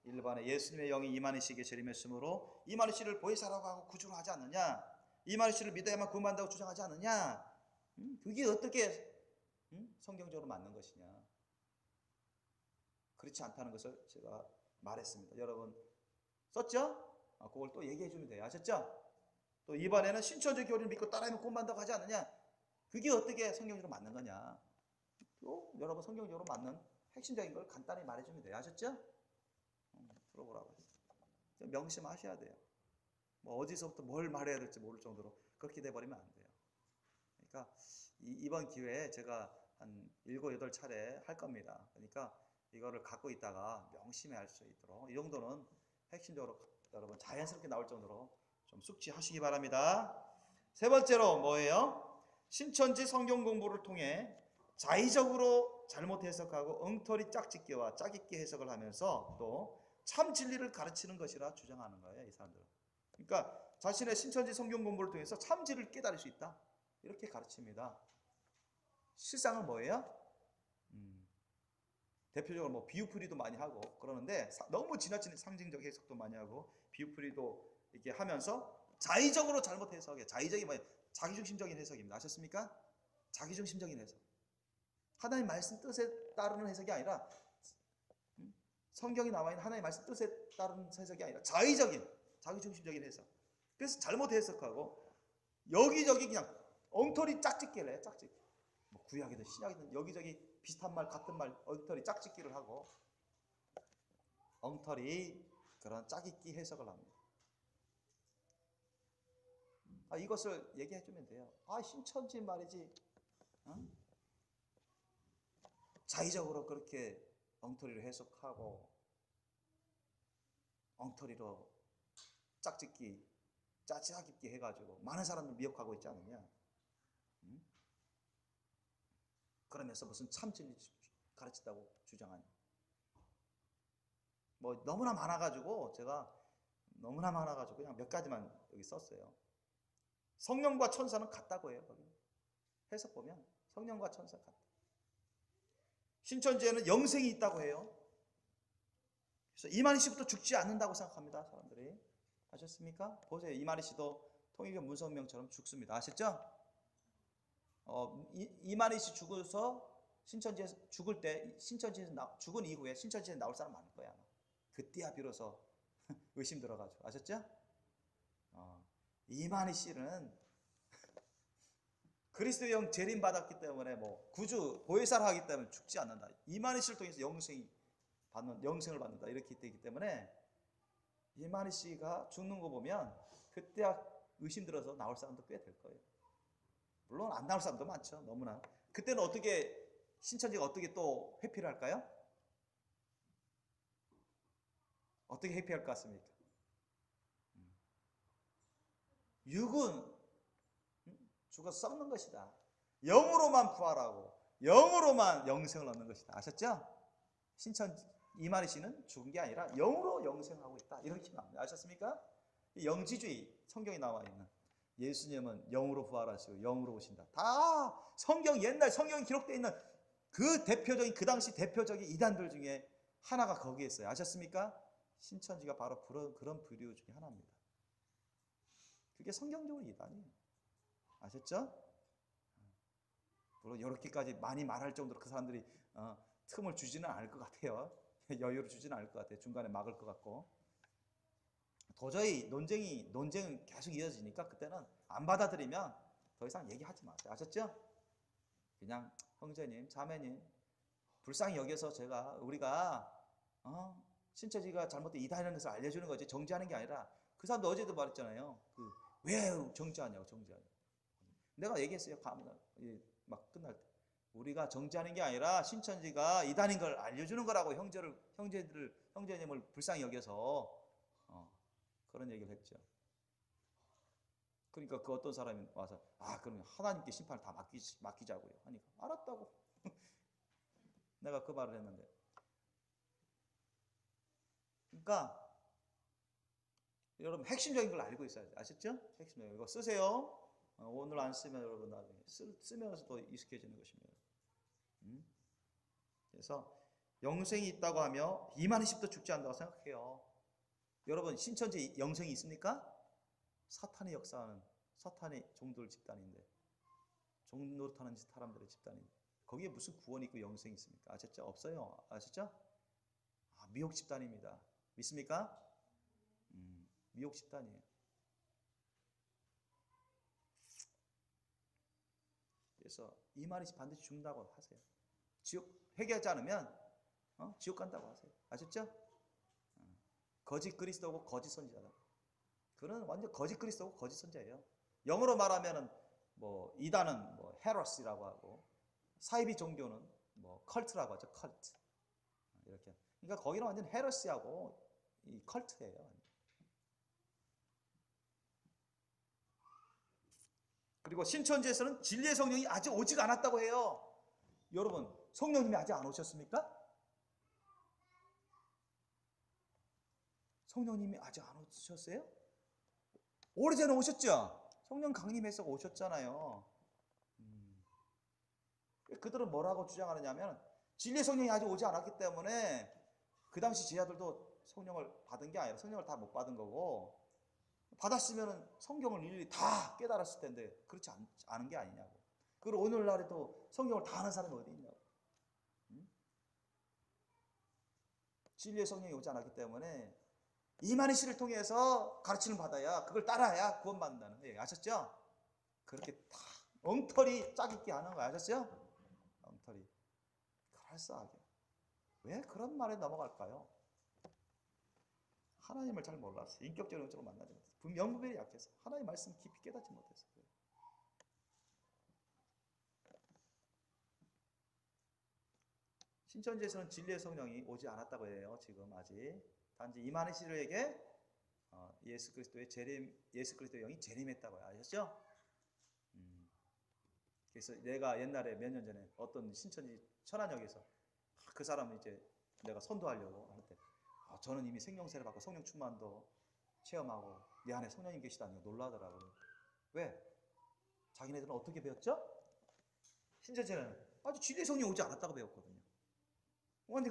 1번에 예수님의 영이 이만희씨에게 재림했으므로 이만희씨를 보혜사라고 하고 구주로 하지 않느냐? 이만희씨를 믿어야만 구원받는다고 주장하지 않느냐? 그게 어떻게 성경적으로 맞는 것이냐? 그렇지 않다는 것을 제가 말했습니다. 여러분 썼죠? 그걸 또 얘기해 주면 돼요. 아셨죠? 또 이번에는 신천지 교리를 믿고 따라하면 구원받는다고 하지 않느냐? 그게 어떻게 성경적으로 맞는 거냐? 또 여러분 성경적으로 맞는 핵심적인 걸 간단히 말해주면 돼요. 아셨죠? 들어보라고. 명심하셔야 돼요. 뭐 어디서부터 뭘 말해야 될지 모를 정도로 그렇게 돼버리면 안 돼요. 그러니까 이번 기회에 제가 한 7, 8차례 할 겁니다. 그러니까 이거를 갖고 있다가 명심해 할 수 있도록 이 정도는 핵심적으로 여러분 자연스럽게 나올 정도로 좀 숙지하시기 바랍니다. 세 번째로 뭐예요? 신천지 성경 공부를 통해 자의적으로 잘못 해석하고 엉터리 짝짓기와 짜깁기 해석을 하면서 또 참 진리를 가르치는 것이라 주장하는 거예요, 이 사람들은. 그러니까 자신의 신천지 성경 공부를 통해서 참 진리를 깨달을 수 있다, 이렇게 가르칩니다. 실상은 뭐예요? 대표적으로 뭐 비유풀이도 많이 하고 그러는데, 너무 지나치는 상징적 해석도 많이 하고 비유풀이도 이렇게 하면서 자의적으로 잘못 해석해. 자의적이 뭐예요? 자기중심적인 해석입니다. 아셨습니까? 자기중심적인 해석. 하나님 말씀 뜻에 따르는 해석이 아니라, 성경이 나와 있는 하나님 말씀 뜻에 따르는 해석이 아니라 자의적인, 자기중심적인 해석. 그래서 잘못 해석하고 여기저기 그냥 엉터리 짝짓기를 해요. 짝짓기. 뭐 구약이든 신약이든 여기저기 비슷한 말 같은 말 엉터리 짝짓기를 하고 엉터리 그런 짜깁기 해석을 합니다. 이것을 얘기해 주면 돼요. 신천지 말이지, 자의적으로 그렇게 엉터리를 해석하고 엉터리로 짝짓기, 짜깁기 해가지고 많은 사람들 미혹하고 있지 않느냐. 그러면서 무슨 참 진리 가르친다고 주장하냐. 뭐 너무나 많아가지고 제가 그냥 몇 가지만 여기 썼어요. 성령과 천사는 같다고 해요. 거기 해석 보면 성령과 천사 같다. 신천지에는 영생이 있다고 해요. 그래서 이만희 씨부터 죽지 않는다고 생각합니다, 사람들이. 아셨습니까? 보세요. 이만희 씨도 통일교 문성명처럼 죽습니다. 아셨죠? 이만희 씨 죽어서 신천지에서 죽을 때, 신천지에서 죽은 이후에 신천지에 나올 사람 많을 거야. 그때야 비로소 의심 들어가지고. 아셨죠? 이만희 씨는 그리스도의 영 재림 받았기 때문에 뭐 구주 보혜사를 하기 때문에 죽지 않는다. 이만희 씨를 통해서 영생을 받는다, 이렇게 되기 때문에 이만희 씨가 죽는 거 보면 그때야 의심 들어서 나올 사람도 꽤 될 거예요. 물론 안 나올 사람도 많죠. 너무나. 그때는 어떻게, 신천지가 어떻게 또 회피를 할까요? 어떻게 회피할 것 같습니까? 육은 죽어서 썩는 것이다. 영으로만 부활하고 영으로만 영생을 얻는 것이다. 아셨죠? 신천지 이만희 씨는 죽은 게 아니라 영으로 영생하고 있다, 이렇게 나옵니다. 아셨습니까? 영지주의, 성경에 나와 있는 예수님은 영으로 부활하시고 영으로 오신다. 다 옛날 성경에 기록되어 있는 그 대표적인, 그 당시 대표적인 이단들 중에 하나가 거기에 있어요. 아셨습니까? 신천지가 바로 그런 부류 중에 하나입니다. 그게 성경적으로 이단이에요. 아셨죠? 물론 이렇게까지 많이 말할 정도로 그 사람들이 틈을 주지는 않을 것 같아요. 여유를 주지는 않을 것 같아요. 중간에 막을 것 같고. 도저히 논쟁은 계속 이어지니까 그때는 안 받아들이면 더 이상 얘기하지 마세요. 아셨죠? 그냥 형제님, 자매님, 불쌍히 여겨서 우리가 신천지가 잘못된 이단이라는 것을 알려주는 거지, 정지하는 게 아니라. 그 사람도 어제도 말했잖아요. 왜 정지하냐고. 내가 얘기했어요. 막 끝날 때. 우리가 정지하는 게 아니라 신천지가 이단인 걸 알려주는 거라고, 형제님을 불쌍히 여겨서 그런 얘기를 했죠. 그러니까 그 어떤 사람이 와서 그러면 하나님께 심판을 다 맡기자고요 하니까 알았다고. 내가 그 말을 했는데. 그러니까 여러분 핵심적인 걸 알고 있어야 돼요. 아셨죠? 핵심적인 거 쓰세요. 오늘 안 쓰면 여러분 나중에 쓰면서 더 익숙해지는 것입니다. 그래서 영생이 있다고 하며 이만희 씨부터 죽지 않는다고 생각해요. 여러분, 신천지 영생이 있습니까? 사탄의 역사하는, 사탄의 종들 집단인데, 종 노릇하는 사람들의 집단인데, 거기에 무슨 구원이 있고 영생이 있습니까? 아셨죠? 없어요. 아셨죠? 미혹 집단입니다. 믿습니까? 미혹 집단이에요. 그래서 이만희 씨 반드시 죽는다고 하세요. 회개하지 않으면 지옥 간다고 하세요. 아셨죠? 거짓 그리스도고 거짓 선지자다. 그는 완전 거짓 그리스도고 거짓 선지자예요. 영어로 말하면은 뭐 이단은 뭐 헤러시라고 하고, 사이비 종교는 뭐 컬트라고 하죠. 컬트. 이렇게. 그러니까 거기는 완전 헤러시하고 이 컬트예요. 그리고 신천지에서는 진리의 성령이 아직 오지가 않았다고 해요. 여러분, 성령님이 아직 안 오셨습니까? 성령님이 아직 안 오셨어요? 오래전에 오셨죠? 성령 강림해서 오셨잖아요. 그들은 뭐라고 주장하느냐면 진리의 성령이 아직 오지 않았기 때문에 그 당시 제자들도 성령을 받은 게 아니라 성령을 다 못 받은 거고, 받았으면 성경을 일일이 다 깨달았을 텐데 그렇지 않은 게 아니냐고. 그리고 오늘날에도 성경을 다 아는 사람이 어디 있냐고. 진리의 성령이 오지 않았기 때문에 이만희 씨를 통해서 가르침을 받아야, 그걸 따라야 구원받는다는 얘기 아셨죠? 그렇게 다 엉터리 짝 있게 하는 거 아셨죠? 엉터리 그럴싸하게. 왜 그런 말에 넘어갈까요? 하나님을 잘 몰랐어요. 인격적인 영적으로 만나지 못했어요. 명분이 약해서 하나님의 말씀 깊이 깨닫지 못했어요. 신천지에서는 진리의 성령이 오지 않았다고 해요. 지금 아직 단지 이만희 씨에게 예수 그리스도의 영이 재림했다고 해요. 아셨죠? 그래서 내가 옛날에 몇 년 전에 어떤 신천지 천안역에서 그 사람은 이제 내가 선도하려고 할 때 저는 이미 생명세를 받고 성령 충만도 체험하고 내 안에 성령님 계시다는 거 놀라더라고요. 왜? 자기네들은 어떻게 배웠죠? 신천지는 아주 진리의 성령이 오지 않았다고 배웠거든요. 근데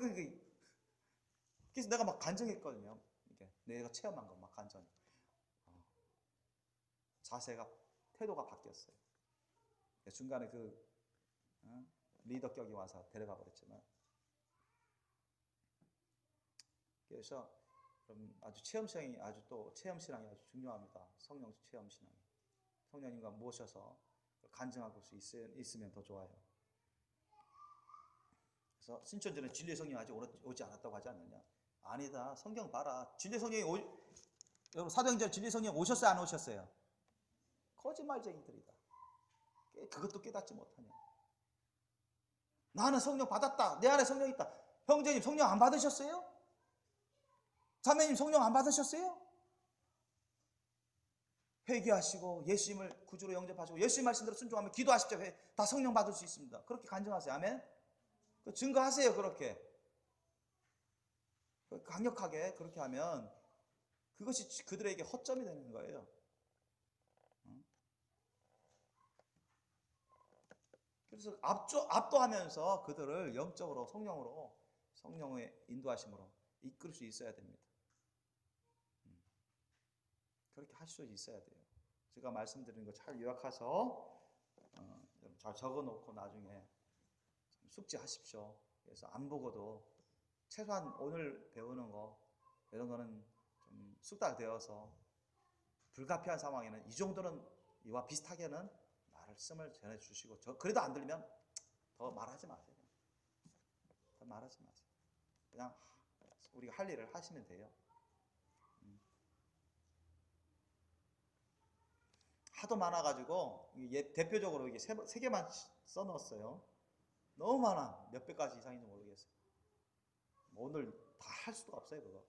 그래서 내가 막 간증했거든요. 이게 내가 체험한 거 막 간증. 자세가, 태도가 바뀌었어요. 중간에 리더 격이 와서 데려가 버렸지만, 그래서 아주 체험신앙이 아주 아주 중요합니다. 성령 체험신앙이. 성령님과 모셔서 간증하고 있으면 더 좋아요. 그래서 신천지는 진리의 성령이 아직 오지 않았다고 하지 않느냐? 아니다. 성경 봐라. 진리의 성령이 여러분 사도행전 진리의 성령 오셨어요? 안 오셨어요? 거짓말쟁이들이다. 그것도 깨닫지 못하냐? 나는 성령 받았다. 내 안에 성령 있다. 형제님 성령 안 받으셨어요? 자매님 성령 안 받으셨어요? 회개하시고 예수님을 구주로 영접하시고 예수님 말씀대로 순종하면 기도하십시오. 다 성령 받을 수 있습니다. 그렇게 간증하세요. 아멘. 증거하세요. 그렇게 강력하게 그렇게 하면 그것이 그들에게 허점이 되는 거예요. 그래서 압도하면서 그들을 영적으로 성령으로, 성령의 인도하심으로 이끌 수 있어야 됩니다. 그렇게 할 수 있어야 돼요. 제가 말씀드린 거 잘 요약해서 잘 적어놓고 나중에 숙지하십시오. 그래서 안 보고도 최소한 오늘 배우는 거 이런 거는 좀 숙달되어서 불가피한 상황에는 이 정도는 이와 비슷하게는 말씀을 전해주시고, 그래도 안 들리면 더 말하지 마세요. 더 말하지 마세요. 그냥 우리가 할 일을 하시면 돼요. 하도 많아가지고 대표적으로 이게 세 개만 써놓았어요. 너무 많아. 몇 가지 이상인지 모르겠어요. 오늘 다 할 수가 없어요, 그거.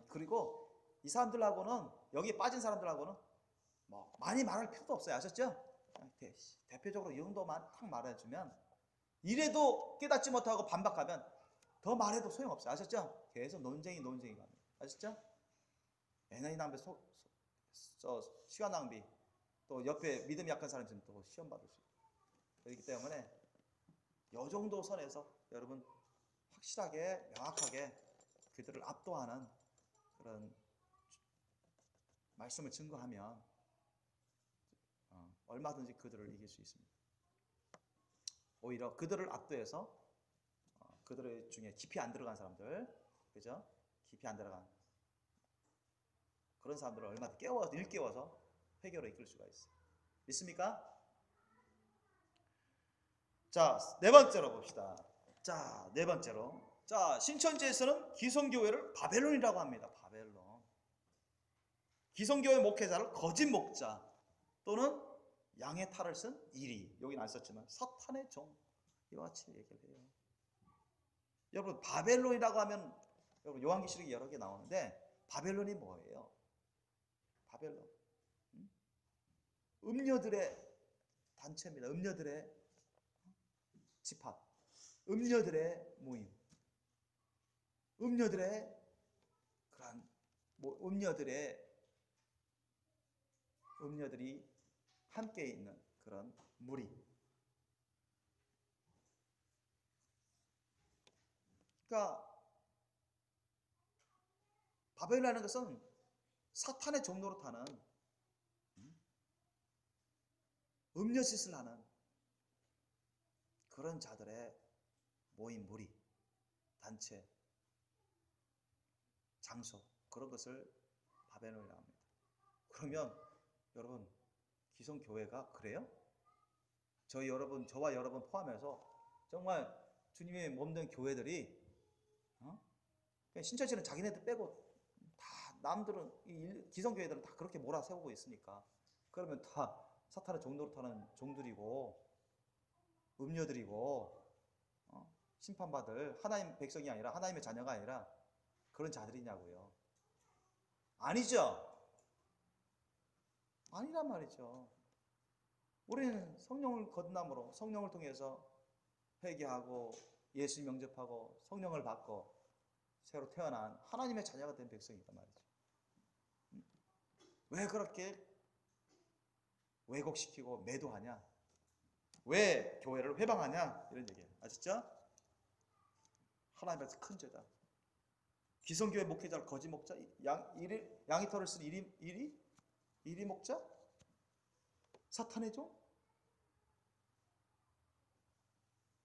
그리고 이 사람들하고는, 여기에 빠진 사람들하고는 뭐 많이 말할 필요도 없어요. 아셨죠? 대표적으로 이 정도만 탁 말해주면, 이래도 깨닫지 못하고 반박하면 더 말해도 소용없어요. 아셨죠? 계속 논쟁이 갑니다. 아셨죠? 에너지 낭비, 시간 낭비, 또 옆에 믿음이 약한 사람 있으면 또 시험 받을 수 있고. 그렇기 때문에 이 정도 선에서 여러분 확실하게 명확하게 그들을 압도하는 그런 말씀을 증거하면 얼마든지 그들을 이길 수 있습니다. 오히려 그들을 압도해서 그들 중에 깊이 안 들어간 사람들, 그죠? 깊이 안 들어간 그런 사람들을 얼마든지 일깨워서 회개로 이끌 수가 있어요. 믿습니까? 자, 네 번째로 봅시다. 자, 네 번째로. 자, 신천지에서는 기성교회를 바벨론이라고 합니다. 바벨론. 기성교회 목회자를 거짓 목자 또는 양의 탈을 쓴 이리, 여기는 안 썼지만 사탄의 종, 이와 같이 얘기를 해요. 여러분, 바벨론이라고 하면 여러분 요한계시록이 여러 개 나오는데 바벨론이 뭐예요? 바벨론. 음녀들의 단체입니다. 음녀들의 집합. 음녀들의 모임, 음녀들의 그런 음녀들이 함께 있는 그런 무리. 그러니까 바벨이라는 것은 사탄의 종로로 타는 음녀짓을 하는 그런 자들의 모임, 무리, 단체, 장소, 그런 것을 바벨론이라고 합니다. 그러면 여러분, 기성교회가 그래요? 저와 여러분 포함해서 정말 주님의 몸된 교회들이 신천지는 자기네들 빼고 다 남들은 기성교회들은 다 그렇게 몰아세우고 있으니까 그러면 다 사탄의 종로로 타는 종들이고 음녀들이고 심판받을 하나님 백성이 아니라 하나님의 자녀가 아니라 그런 자들이냐고요. 아니죠. 아니란 말이죠. 우리는 성령을 거듭남으로 성령을 통해서 회개하고 예수 영접하고 성령을 받고 새로 태어난 하나님의 자녀가 된 백성이단 말이죠. 왜 그렇게 왜곡시키고 매도하냐? 왜 교회를 회방하냐? 이런 얘기예요. 아셨죠? 하나님 앞에서 큰 죄다. 기성교회 목회자를 거짓 목자, 양이 털을 쓴 이리 목자? 사탄의 종?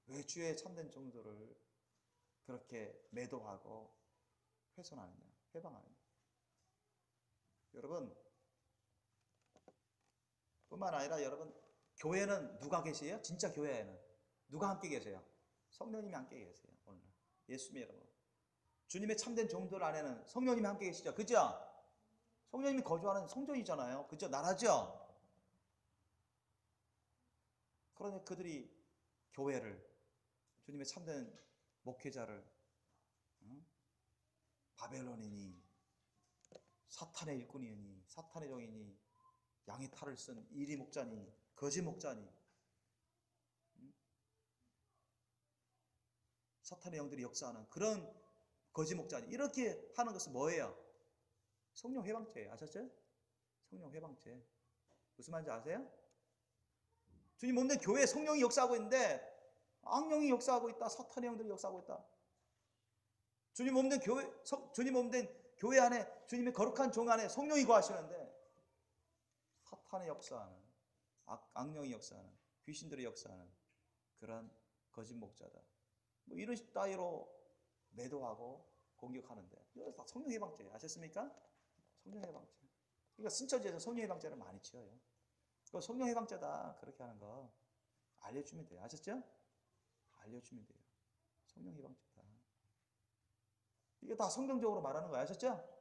왜 주의 참된 종들을 그렇게 매도하고 훼손하느냐, 회방하느냐? 여러분, 뿐만 아니라 여러분, 교회는 누가 계세요? 진짜 교회에는 누가 함께 계세요? 성령님이 함께 계세요. 오늘 예수님이 여러분, 주님의 참된 종들 안에는 성령님이 함께 계시죠. 그죠? 성령님이 거주하는 성전이잖아요. 그죠? 나라죠? 그러니 그들이 교회를, 주님의 참된 목회자를 바벨론이니 사탄의 일꾼이니 사탄의 종이니 양의 탈을 쓴 이리 목자니 거짓 목자니 사탄의 영들이 역사하는 그런 거짓 목자니 이렇게 하는 것은 뭐예요? 성령 회방죄예요. 아셨죠? 성령 회방죄. 무슨 말인지 아세요? 주님 몸된 교회에 성령이 역사하고 있는데 악령이 역사하고 있다. 사탄의 영들이 역사하고 있다. 주님 몸된 교회 안에 주님의 거룩한 종 안에 성령이 거하시는데 사탄의 역사하는 악령이 역사하는 귀신들의 역사하는 그런 거짓 목자다. 뭐 이런 따위로 매도하고 공격하는데 이거 다 성령 해방죄예요. 아셨습니까? 성령 해방죄. 그러니까 신천지에서 성령 해방죄를 많이 치어요. 그 성령 해방죄다 그렇게 하는 거 알려주면 돼요. 아셨죠? 알려주면 돼요. 성령 해방죄다. 이게 다 성경적으로 말하는 거예요. 아셨죠?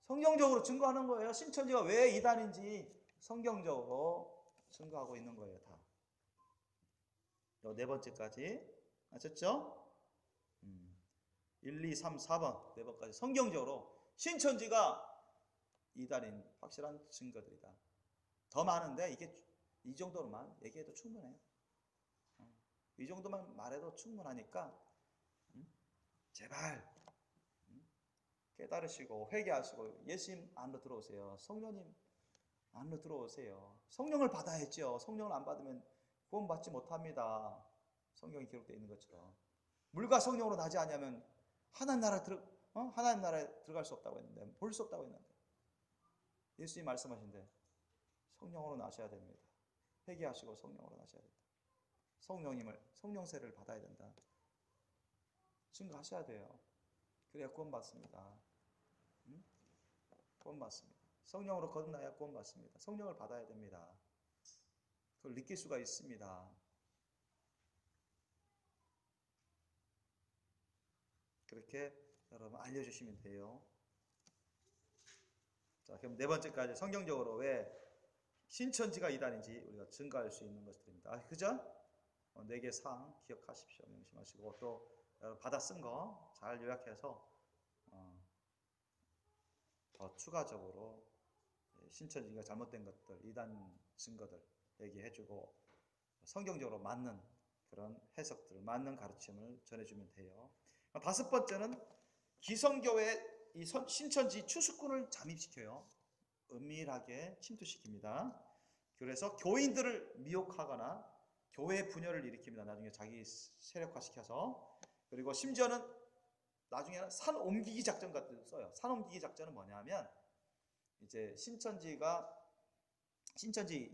성경적으로 증거하는 거예요. 신천지가 왜 이단인지 성경적으로 증거하고 있는 거예요. 다. 네 번째까지 아셨죠? 1, 2, 3, 4번 네 번까지 성경적으로 신천지가 이단인 확실한 증거들이다. 더 많은데 이게 이 정도로만 얘기해도 충분해요. 이 정도만 말해도 충분하니까 제발 깨달으시고 회개하시고 예수님 안으로 들어오세요. 성령님 안으로 들어오세요. 성령을 받아야죠. 성령을 안 받으면 구원받지 못합니다. 성경이 기록되어 있는 것처럼 물과 성령으로 나지 않으면 하나님 나라에 들어갈 수 없다고 했는데 볼 수 없다고 했는데 예수님 말씀하신데 성령으로 나셔야 됩니다. 회개하시고 성령으로 나셔야 된다. 성령세를 받아야 된다. 증거하셔야 돼요. 그래야 구원받습니다. 구원받습니다. 성령으로 거듭나야 구원받습니다. 성령을 받아야 됩니다. 그걸 느낄 수가 있습니다. 그렇게 여러분 알려주시면 돼요. 자, 그럼 네 번째까지 성경적으로 왜 신천지가 이단인지 우리가 증거할 수 있는 것들입니다. 그죠? 네 개 사항 기억하십시오. 명심하시고 또 받아 쓴 거 잘 요약해서 더 추가적으로 신천지가 잘못된 것들, 이단 증거들 얘기해주고 성경적으로 맞는 그런 해석들, 맞는 가르침을 전해주면 돼요. 다섯 번째는 기성교회 이 신천지 추수꾼을 잠입시켜요. 은밀하게 침투시킵니다. 그래서 교인들을 미혹하거나 교회 분열을 일으킵니다. 나중에 자기 세력화시켜서. 그리고 심지어는 나중에는 산 옮기기 작전 같은 거 써요. 산 옮기기 작전은 뭐냐면 이제 신천지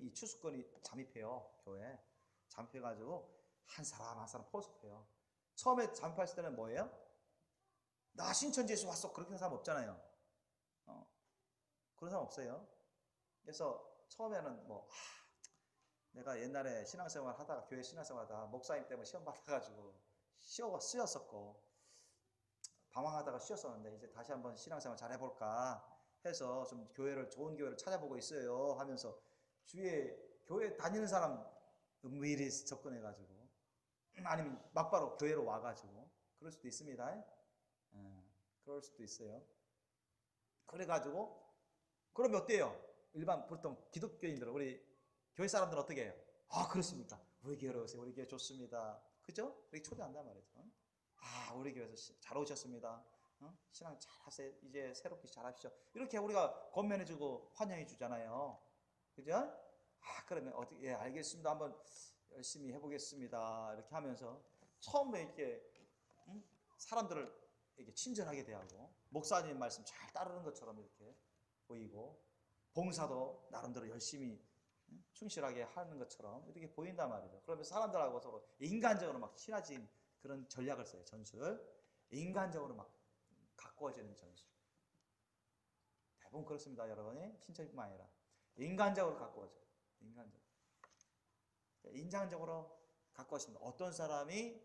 이 추수꾼이 잠입해요. 교회에 잠입해가지고 한 사람 한 사람 포섭해요. 처음에 잠입했을 때는 뭐예요? 나 신천지에서 왔어. 그렇게 하는 사람 없잖아요. 그런 사람 없어요. 그래서 처음에는 뭐 내가 옛날에 신앙생활 하다가 교회 신앙생활 하다가 목사님 때문에 시험 받아가지고 쓰였었고 방황하다가 쉬었었는데 이제 다시 한번 신앙생활 잘 해볼까 해서 좀 좋은 교회를 찾아보고 있어요 하면서 주위에 교회 다니는 사람 은밀히 접근해가지고 아니면 막바로 교회로 와가지고 그럴 수도 있습니다. 그럴 수도 있어요. 그래가지고 그러면 어때요? 일반 보통 기독교인들은 우리 교회 사람들은 어떻게 해요? 아 그렇습니까? 우리 교회로 오세요. 우리 교회 좋습니다. 그죠? 이렇게 초대한단 말이죠. 아 우리 교회에서 잘 오셨습니다. 신앙 잘 하세요. 이제 새롭게 잘 하십시오. 이렇게 우리가 권면해주고 환영해 주잖아요. 그죠? 아 그러면 어떻게 알겠습니다. 한번 열심히 해보겠습니다. 이렇게 하면서 처음에 이렇게 사람들을 이렇게 친절하게 대하고 목사님 말씀 잘 따르는 것처럼 이렇게 보이고 봉사도 나름대로 열심히 충실하게 하는 것처럼 이렇게 보인단 말이죠. 그러면서 사람들하고 서로 인간적으로 막 친해진 그런 전략을 써요. 전술. 인간적으로 막 가까워지는 전술. 대부분 그렇습니다, 여러분이. 신천지뿐만 아니라 인간적으로 가까워져요. 인간적으로 가까워집니다. 어떤 사람이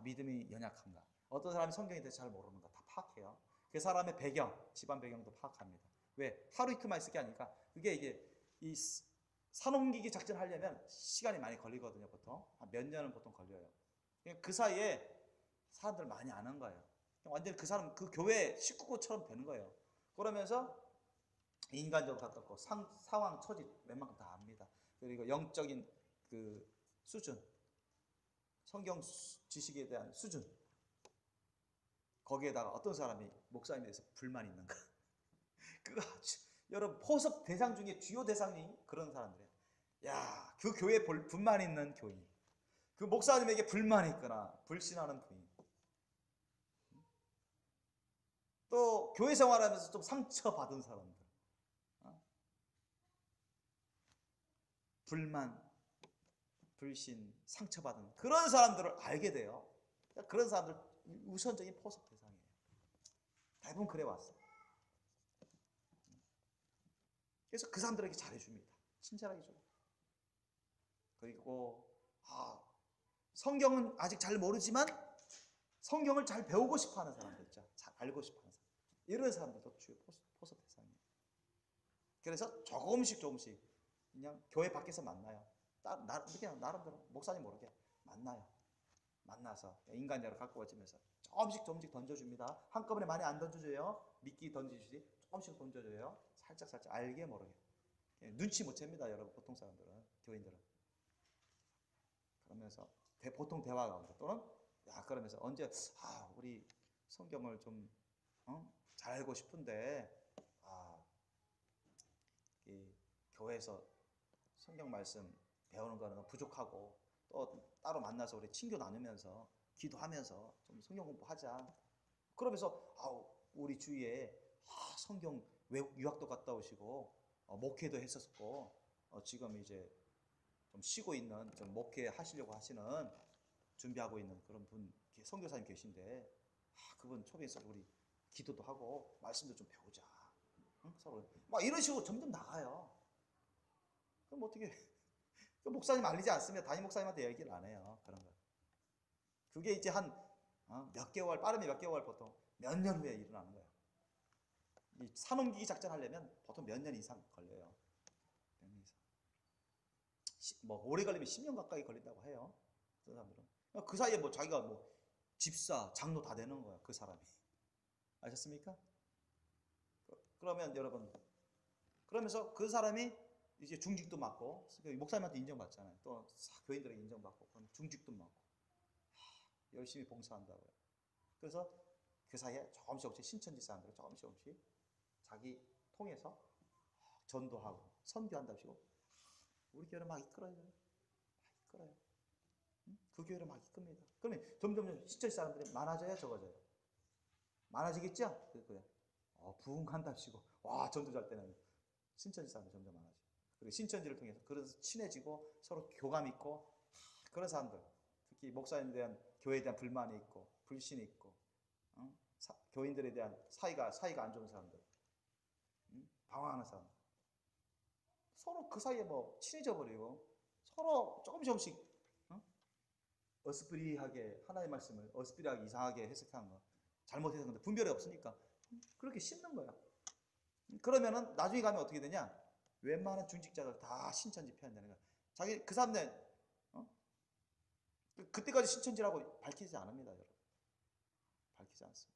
믿음이 연약한가, 어떤 사람이 성경에 대해서 잘 모르는가 다 파악해요. 그 사람의 배경, 집안 배경도 파악합니다. 왜? 하루 이틀만 있을 게 아니니까. 그게 이게 이 산옮기기 작전 하려면 시간이 많이 걸리거든요. 보통 몇 년은 보통 걸려요. 그 사이에 사람들 많이 아는 거예요. 완전히 그 사람 그 교회 식구처럼 되는 거예요. 그러면서 인간적으로 가깝고 상황 처지 웬만큼 다 압니다. 그리고 영적인 그 수준, 성경 지식에 대한 수준, 거기에다가 어떤 사람이 목사님에 대해서 불만이 있는가. 그거 여러분 포섭 대상 중에 주요 대상이 그런 사람들이에요. 야, 그 교회에 불만 있는 교인, 그 목사님에게 불만이 있거나 불신하는 부인, 또 교회 생활하면서 좀 상처받은 사람들, 불만, 불신, 상처받은 그런 사람들을 알게 돼요. 그런 사람들 우선적인 포섭 대상이에요. 대부분 그래 왔어요. 그래서 그 사람들에게 잘해줍니다. 친절하게 줘요. 그리고 성경은 아직 잘 모르지만 성경을 잘 배우고 싶어하는 사람들 있죠. 잘 알고 싶어하는 사람. 이런 사람들도 주요 포섭 대상이에요. 그래서 조금씩 그냥 교회 밖에서 만나요. 그냥 나름대로 목사님 모르게 만나요. 만나서 인간적으로 가까워지면서 조금씩 던져줍니다. 한꺼번에 많이 안 던져줘요. 미끼 던지듯이 조금씩 던져줘요. 살짝 알게 모르게. 눈치 못 챕니다. 여러분 보통 사람들은, 교인들은. 그러면서 보통 대화가 온다. 또는 그러면서 언제 우리 성경을 좀 잘 알고 싶은데 이 교회에서 성경 말씀 배우는 거는 부족하고 또 따로 만나서 우리 친교 나누면서 기도하면서 좀 성경 공부하자. 그러면서 우리 주위에 성경 유학도 갔다 오시고 목회도 했었고 지금 이제 좀 쉬고 있는 좀 목회 하시려고 하시는 준비하고 있는 그런 분 선교사님 계신데 그분 초대해서 우리 기도도 하고 말씀도 좀 배우자. 서로 막 이런 식으로 점점 나가요. 그럼 어떻게 그 목사님 알리지 않으면 담임 목사님한테 얘기를 안 해요. 그런 거. 그게 이제 한 몇 개월, 빠르면 몇 개월, 보통 몇 년 후에 일어나는 거예요. 이 산옮기기 작전 하려면 보통 몇 년 이상 걸려요. 몇 년 이상. 뭐 오래 걸리면 10년 가까이 걸린다고 해요. 그 사람들은. 그 사이에 뭐 자기가 뭐 집사, 장로 다 되는 거예요. 그 사람이. 아셨습니까? 그러면 여러분, 그러면서 그 사람이 이제 중직도 맡고 목사님한테 인정받잖아요. 또 교인들에게 인정받고 그럼 중직도 맡고 열심히 봉사한다고요. 그래서 그 사이에 조금씩 신천지 사람들은 조금씩 자기 통해서 전도하고 선교한답시고 우리 교회를 막 이끌어요. 응? 그 교회를 막 이끕니다. 그러면 점점 신천지 사람들이 많아져요, 적어져요? 많아지겠죠? 그래. 부흥한답시고 와 전도 잘 때는 신천지 사람들이 점점 많아져. 그리고 신천지를 통해서 그래서 친해지고 서로 교감 있고 그런 사람들, 특히 목사님에 대한 교회에 대한 불만이 있고 불신이 있고 교인들에 대한 사이가 안 좋은 사람들, 방황하는 사람, 서로 그 사이에 뭐 친해져 버리고 서로 조금씩 어스프리하게 하나의 말씀을 어스프리하게 이상하게 해석한 거, 잘못 해석한 거 분별이 없으니까 그렇게 씹는 거야. 그러면은 나중에 가면 어떻게 되냐? 웬만한 중직자들 다 신천지 편되는 거야. 자기 그 사람들 그때까지 신천지라고 밝히지 않습니다, 여러분. 밝히지 않습니다.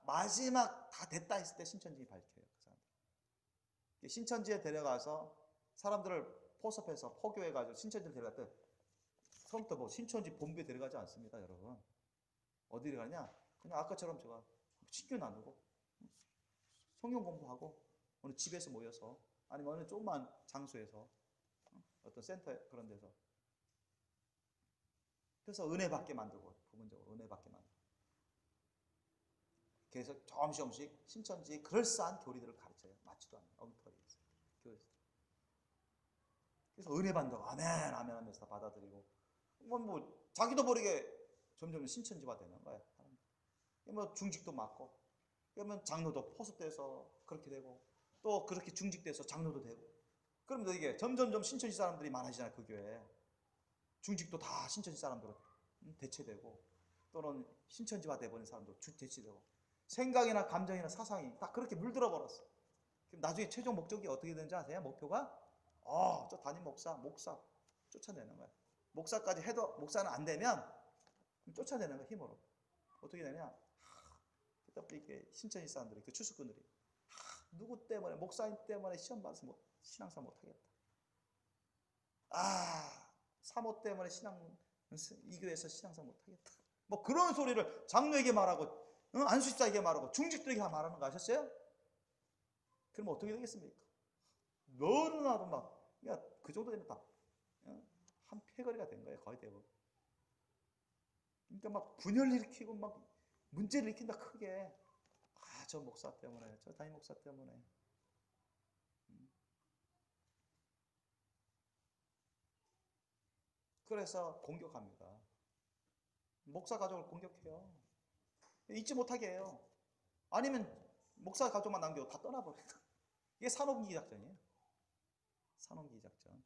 마지막 다 됐다 했을 때 신천지 밝혀요, 그 사람들. 신천지에 데려가서 사람들을 포섭해서 포교해가지고 신천지를 데려갈 때 처음부터 뭐 신천지 본부에 데려가지 않습니다, 여러분. 어디를 가냐? 그냥 아까처럼 제가 친교 나누고 성경 공부하고 어느 집에서 모여서 아니면 어느 조그만 장소에서 어떤 센터 그런 데서 그래서 은혜 받게 만들고 부분적으로 은혜 받게 만들고 그래서 조금씩 신천지 그럴싸한 교리들을 가르쳐요. 맞지도 않는 엉터리 교회에서. 그래서 은혜 받는다고 아멘 하면서 다 받아들이고 뭐 자기도 모르게 점점 신천지화 되는 거예요. 뭐 중직도 맡고 그러면 장로도 포섭돼서 그렇게 되고 또 그렇게 중직돼서 장로도 되고 그러면 이게 점점점 신천지 사람들이 많아지잖아요. 그 교회에 중직도 다 신천지 사람들은 대체되고 또는 신천지화 돼버린 사람도 대체되고 생각이나 감정이나 사상이 다 그렇게 물들어 버렸어. 그럼 나중에 최종 목적이 어떻게 되는지 아세요? 목표가 저 담임 목사 쫓아내는 거야. 목사까지 해도 목사는 안 되면 쫓아내는 거야. 힘으로. 어떻게 되냐? 이렇게 신천지 사람들이 그 추수꾼들이 누구 때문에 목사님 때문에 시험 봐서 신앙생활 못하겠다. 사모 때문에 이 교회에서 신앙생활 못하겠다. 뭐 그런 소리를 장로에게 말하고 안수집사에게 말하고 중직들에게 말하는 거 아셨어요? 그러면 어떻게 되겠습니까? 너무나도 막 그 정도 되면 다 한 패거리가 된 거예요. 거의 대부분. 그러니까 막 분열을 일으키고 막 문제를 일으킨다 크게. 저 목사 때문에 저 담임 목사 때문에 그래서 공격합니다. 목사 가족을 공격해요. 잊지 못하게 해요. 아니면 목사 가족만 남기고 다 떠나버려요. 이게 산업기 작전이에요. 산업기 작전.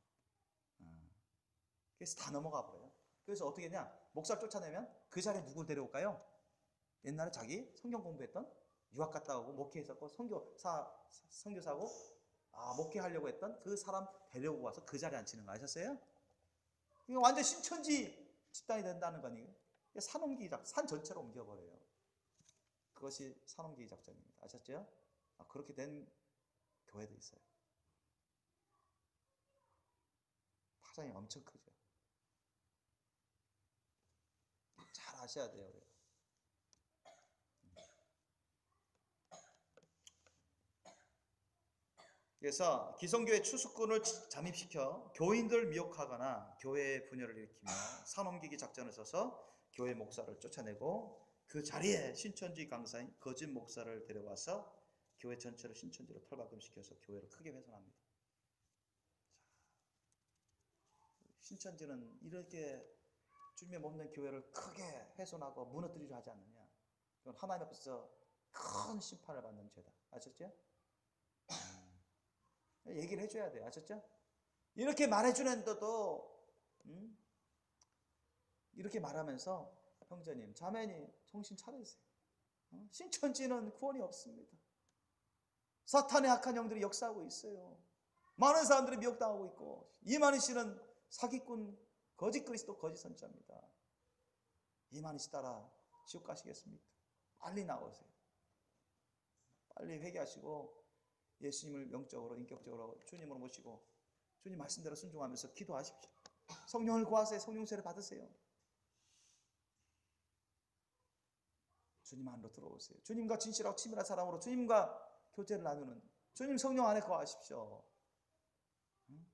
그래서 다 넘어가 버려요. 그래서 어떻게 했냐? 목사를 쫓아내면 그 자리에 누굴 데려올까요? 옛날에 자기 성경 공부했던 유학 갔다 오고 목회했었고 선교사고 목회하려고 했던 그 사람 데려오고 와서 그 자리에 앉히는 거 아셨어요? 이거 완전 신천지 집단이 된다는 거니. 산옮기기 작전, 산 전체로 옮겨버려요. 그것이 산옮기기 작전입니다. 아셨죠? 그렇게 된 교회도 있어요. 파장이 엄청 크죠. 잘 아셔야 돼요. 그래서 기성교회 추수꾼을 잠입시켜 교인들을 미혹하거나 교회의 분열을 일으키며 산옮기기 작전을 써서 교회 목사를 쫓아내고 그 자리에 신천지 강사인 거짓 목사를 데려와서 교회 전체를 신천지로 털박음시켜서 교회를 크게 훼손합니다. 신천지는 이렇게 주님의 몸된 교회를 크게 훼손하고 무너뜨리려 하지 않느냐. 그건 하나님 앞에서 큰 심판을 받는 죄다. 아셨죠? 얘기를 해줘야 돼요. 아셨죠? 이렇게 말해주는데도 이렇게 말하면서 형제님, 자매님 정신 차리세요. 신천지는 구원이 없습니다. 사탄의 악한 영들이 역사하고 있어요. 많은 사람들이 미혹당하고 있고 이만희 씨는 사기꾼, 거짓 그리스도, 거짓 선지자입니다. 이만희 씨 따라 지옥 가시겠습니까? 빨리 나오세요. 빨리 회개하시고 예수님을 영적으로 인격적으로 주님으로 모시고 주님 말씀대로 순종하면서 기도하십시오. 성령을 구하세요. 성령세를 받으세요. 주님 안으로 들어오세요. 주님과 진실하고 치밀한 사랑으로 주님과 교제를 나누는 주님 성령 안에 거하십시오.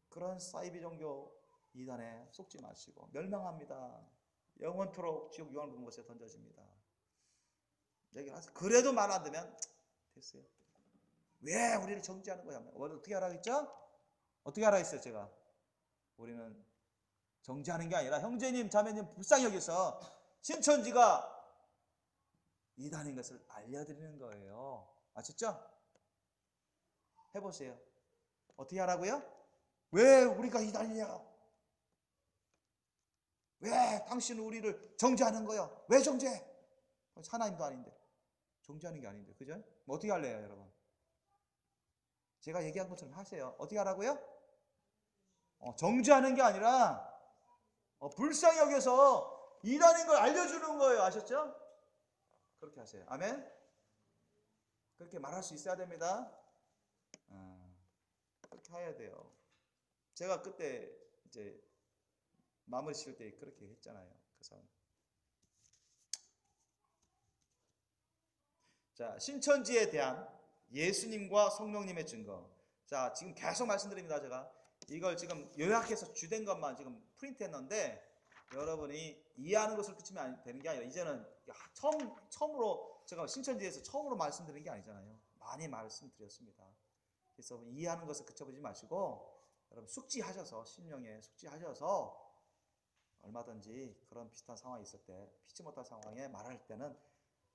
그런 사이비 종교 이단에 속지 마시고 멸망합니다. 영원토록 지옥 유황 붓는 곳에 던져집니다. 얘기를 하세요. 그래도 말 안 되면 됐어요. 왜 우리를 정죄하는 거야? 어떻게 하라겠죠? 어떻게 하라겠어요? 제가 우리는 정죄하는 게 아니라 형제님 자매님 불쌍히 여기서 신천지가 이단인 것을 알려드리는 거예요. 아셨죠? 해보세요. 어떻게 하라고요? 왜 우리가 이단이냐? 왜 당신은 우리를 정죄하는 거야? 왜 정죄해? 하나님도 아닌데 정죄하는 게 아닌데, 그죠? 뭐 어떻게 할래요, 여러분? 제가 얘기한 것처럼 하세요. 어떻게 하라고요? 정죄하는 게 아니라 불쌍히 여겨서 이단인 걸 알려주는 거예요. 아셨죠? 그렇게 하세요. 아멘? 그렇게 말할 수 있어야 됩니다. 그렇게 해야 돼요. 제가 그때 이제 마무리 지을 때 그렇게 했잖아요. 그래서 자, 신천지에 대한 예수님과 성령님의 증거. 자, 지금 계속 말씀드립니다. 제가 이걸 지금 요약해서 주된 것만 지금 프린트했는데 여러분이 이해하는 것을 그치면 되는 게 아니라 이제는 처음으로 제가 신천지에서 처음으로 말씀드린 게 아니잖아요. 많이 말씀드렸습니다. 그래서 이해하는 것을 그쳐보지 마시고 여러분 숙지하셔서 심령에 숙지하셔서 얼마든지 그런 비슷한 상황이 있을 때 피치 못할 상황에 말할 때는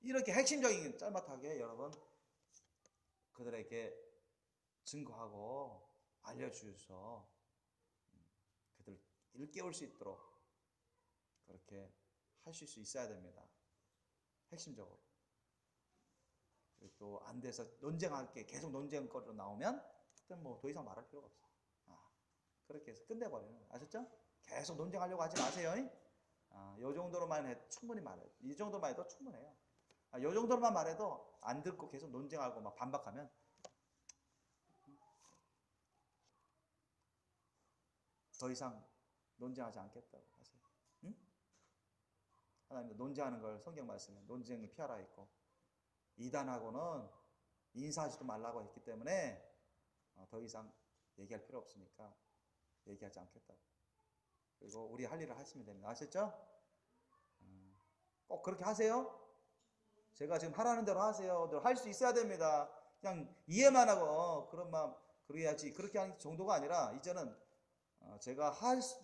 이렇게 핵심적인 짤막하게 여러분 그들에게 증거하고 알려주셔서 그들을 일깨울 수 있도록 그렇게 하실 수 있어야 됩니다. 핵심적으로. 또 안 돼서 논쟁할 게 계속 논쟁거리로 나오면 그때 뭐 더 이상 말할 필요가 없어요. 그렇게 해서 끝내버리는 거예요. 아셨죠? 계속 논쟁하려고 하지 마세요. 이 정도로만 해도 충분히 말해요. 이 정도만 해도 충분해요. 이 정도로만 말해도 안 듣고 계속 논쟁하고 막 반박하면 더 이상 논쟁하지 않겠다고 하세요. 응? 하나님도 논쟁하는 걸 성경 말씀에 논쟁을 피하라 했고 이단하고는 인사하지도 말라고 했기 때문에 더 이상 얘기할 필요 없으니까 얘기하지 않겠다고. 그리고 우리 할 일을 하시면 됩니다. 아셨죠? 꼭 그렇게 하세요. 제가 지금 하라는 대로 하세요. 할 수 있어야 됩니다. 그냥 이해만 하고 그런 마음 그래야지 그렇게 하는 정도가 아니라 이제는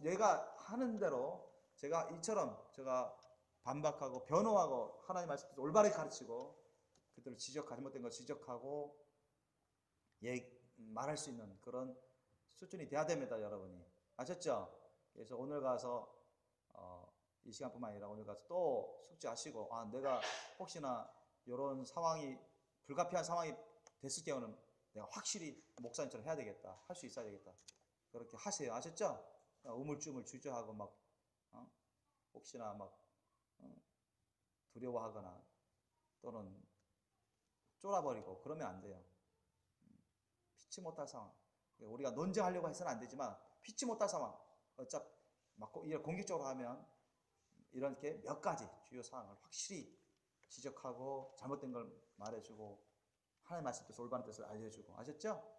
내가 하는 대로 제가 이처럼 제가 반박하고 변호하고 하나님 말씀을 올바르게 가르치고 그들을 잘못된 걸 지적하고 말할 수 있는 그런 수준이 돼야 됩니다, 여러분이. 아셨죠? 그래서 오늘 가서 이 시간뿐만 아니라 오늘 가서 또 숙지하시고 내가 혹시나 이런 상황이 불가피한 상황이 됐을 경우는 내가 확실히 목사님처럼 해야 되겠다. 할 수 있어야 되겠다. 그렇게 하세요. 아셨죠? 우물쭈물 주저하고 막 혹시나 막 두려워하거나 또는 쫄아버리고 그러면 안 돼요. 피치 못할 상황. 우리가 논쟁하려고 해서는 안 되지만 피치 못할 상황. 어차피 막 공격적으로 하면 이렇게 몇 가지 주요 사항을 확실히 지적하고 잘못된 걸 말해주고 하나님 말씀 뜻 올바른 뜻을 알려주고 아셨죠?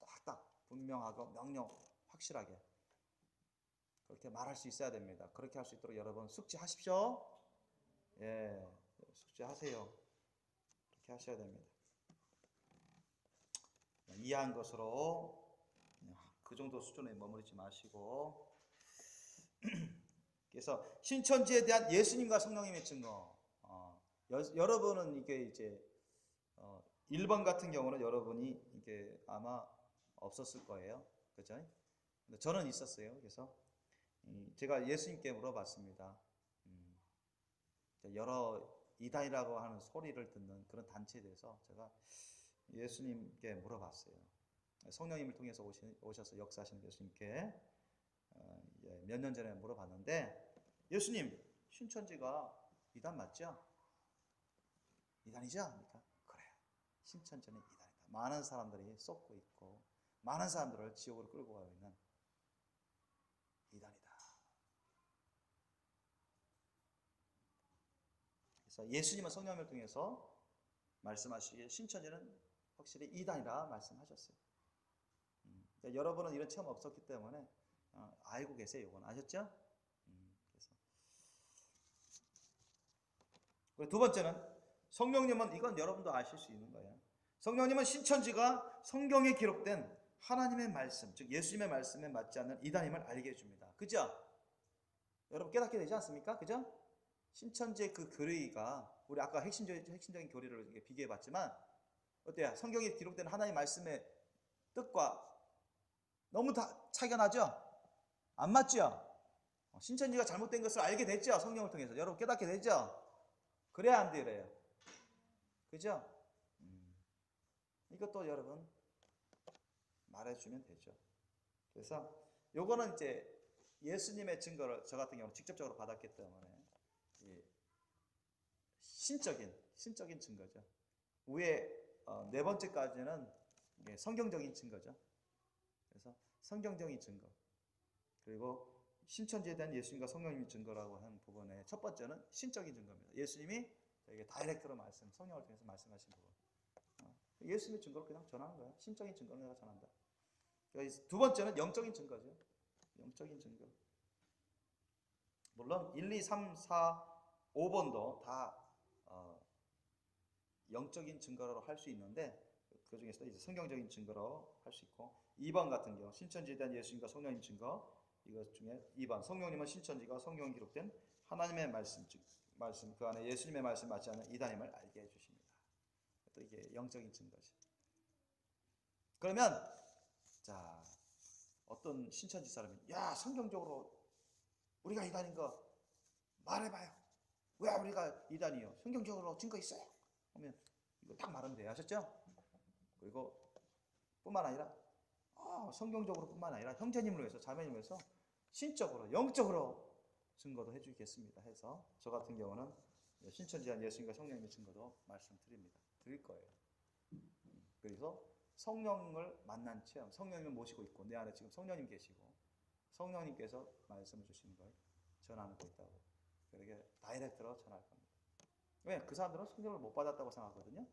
딱딱 분명하고 명령 확실하게 그렇게 말할 수 있어야 됩니다. 그렇게 할 수 있도록 여러분 숙지하십시오. 예, 숙지하세요. 그렇게 하셔야 됩니다. 이해한 것으로 그 정도 수준에 머무르지 마시고 그래서 신천지에 대한 예수님과 성령님의 증거. 여러분은 이게 이제 1번 같은 경우는 여러분이 이게 아마 없었을 거예요. 그죠? 근데 저는 있었어요. 그래서 제가 예수님께 물어봤습니다. 여러 이단이라고 하는 소리를 듣는 그런 단체에 대해서 제가 예수님께 물어봤어요. 성령님을 통해서 오셔서 역사하시는 예수님께 몇 년 전에 물어봤는데 예수님, 신천지가 이단 맞죠? 이단이죠? 그러니까 그래요. 신천지는 이단이다. 많은 사람들이 쏟고 있고 많은 사람들을 지옥으로 끌고 가고 있는 이단이다. 그래서 예수님은 성령을 통해서 말씀하시기에 신천지는 확실히 이단이라 말씀하셨어요. 그러니까 여러분은 이런 체험 없었기 때문에 알고 계세요. 이건 아셨죠? 그래서 두 번째는 성령님은 이건 여러분도 아실 수 있는 거예요. 성령님은 신천지가 성경에 기록된 하나님의 말씀, 즉 예수님의 말씀에 맞지 않는 이단임을 알게 해줍니다. 그죠? 여러분 깨닫게 되지 않습니까? 그죠? 신천지의 그 교리가 우리 아까 핵심적인 교리를 비교해봤지만 어때요? 성경에 기록된 하나님의 말씀의 뜻과 너무 다 차이가 나죠? 안 맞죠? 신천지가 잘못된 것을 알게 됐죠? 성령을 통해서 여러분 깨닫게 되죠? 그래야 안 되래요. 그죠? 이것도 여러분 말해주면 되죠. 그래서 요거는 이제 예수님의 증거를 저 같은 경우는 직접적으로 받았기 때문에 신적인 증거죠. 위에 네 번째까지는 성경적인 증거죠. 그래서 성경적인 증거 그리고 신천지에 대한 예수님과 성령님의 증거라고 하는 부분의 첫 번째는 신적인 증거입니다. 예수님이 저에게 다이렉트로 성령을 통해서 말씀하신 부분. 예수님의 증거를 그냥 전하는 거야. 신적인 증거를 내가 전한다. 두 번째는 영적인 증거죠. 영적인 증거. 물론 1, 2, 3, 4, 5번도 다 영적인 증거로 할 수 있는데 그 중에서도 이제 성경적인 증거로 할 수 있고 2번 같은 경우 신천지에 대한 예수님과 성령님 증거 이것 중에 2번 성령님은 신천지가 성경에 기록된 하나님의 말씀 그 안에 예수님의 말씀 맞지 않는 이단임을 알게 해주십니다. 또 이게 영적인 증거죠. 그러면 자 어떤 신천지 사람이 야 성경적으로 우리가 이단인 거 말해봐요. 왜 우리가 이단이요? 성경적으로 증거 있어요? 하면 이거 딱 말하면 돼요. 아셨죠? 그리고 뿐만 아니라 성경적으로 뿐만 아니라 형제님을 위해서 자매님을 위해서 신적으로 영적으로 증거도 해주겠습니다. 해서 저 같은 경우는 신천지한 예수님과 성령님의 증거도 말씀드립니다. 드릴 거예요. 그래서 성령을 만난 체험, 성령님을 모시고 있고 내 안에 지금 성령님 계시고 성령님께서 말씀을 주시는 걸 전하고 있다고 그렇게 다이렉트로 전할 겁니다. 왜? 그 사람들은 성령을 못 받았다고 생각하거든요.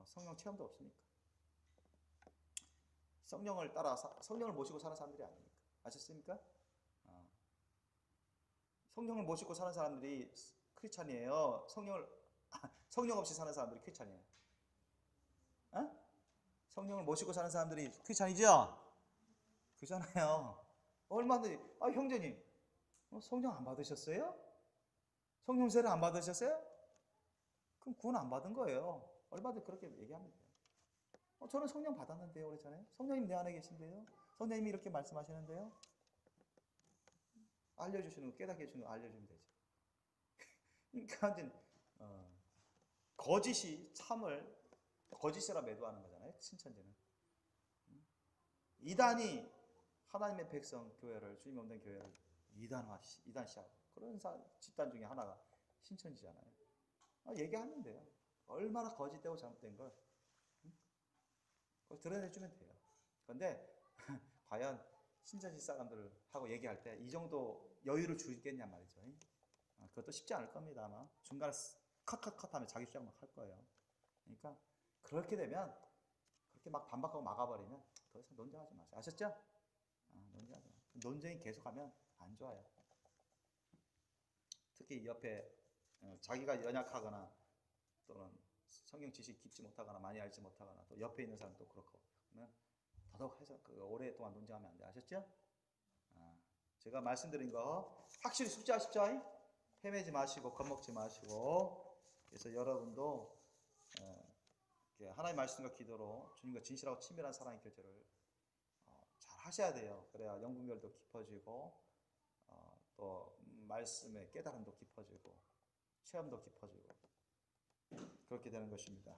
성령 체험도 없으니까. 성령을 따라 성령을 모시고 사는 사람들이 아니니까. 아셨습니까? 성령을 모시고 사는 사람들이 크리스찬이에요. 성령 없이 사는 사람들이 크리스찬이에요. 성령을 모시고 사는 사람들이 크리스찬이죠? 그잖아요. 얼마든지 형제님 성령 안 받으셨어요? 성령세를 안 받으셨어요? 그럼 구원 안 받은 거예요. 얼마든지 그렇게 얘기합니다. 저는 성령 받았는데요. 그랬잖아요. 성령님 내 안에 계신데요. 성령님이 이렇게 말씀하시는데요. 알려주시는 거, 깨닫게 해주는 거 알려주면 되죠. 그러니까 거짓이 참을 거짓이라 매도하는 거잖아요. 신천지는. 이단이 하나님의 백성 교회를 주님 없는 교회를 이단시하고 그런 집단 중에 하나가 신천지잖아요. 얘기하면 돼요. 얼마나 거짓되고 잘못된 걸 드러내주면 돼요. 그런데 과연 신천지 사람들하고 얘기할 때 이 정도 여유를 주겠냐 말이죠. 그것도 쉽지 않을 겁니다. 아마 중간에 컷 하면 자기 주장 막 할 거예요. 그러니까 그렇게 되면 그렇게 막 반박하고 막아버리면 더 이상 논쟁하지 마세요. 아셨죠? 논쟁하지 마세요. 논쟁이 계속하면 안 좋아요. 특히 옆에 자기가 연약하거나 또는 성경 지식 깊지 못하거나 많이 알지 못하거나 또 옆에 있는 사람도 그렇고 그러면 더더욱 해서 오랫동안 논쟁하면 안 돼. 아셨죠? 제가 말씀드린 거 확실히 숙지하십시오. 헤매지 마시고 겁먹지 마시고 그래서 여러분도 하나님의 말씀과 기도로 주님과 진실하고 친밀한 사랑의 교제를 잘 하셔야 돼요. 그래야 영분별도 깊어지고 또 말씀의 깨달음도 깊어지고 체험도 깊어지고 그렇게 되는 것입니다.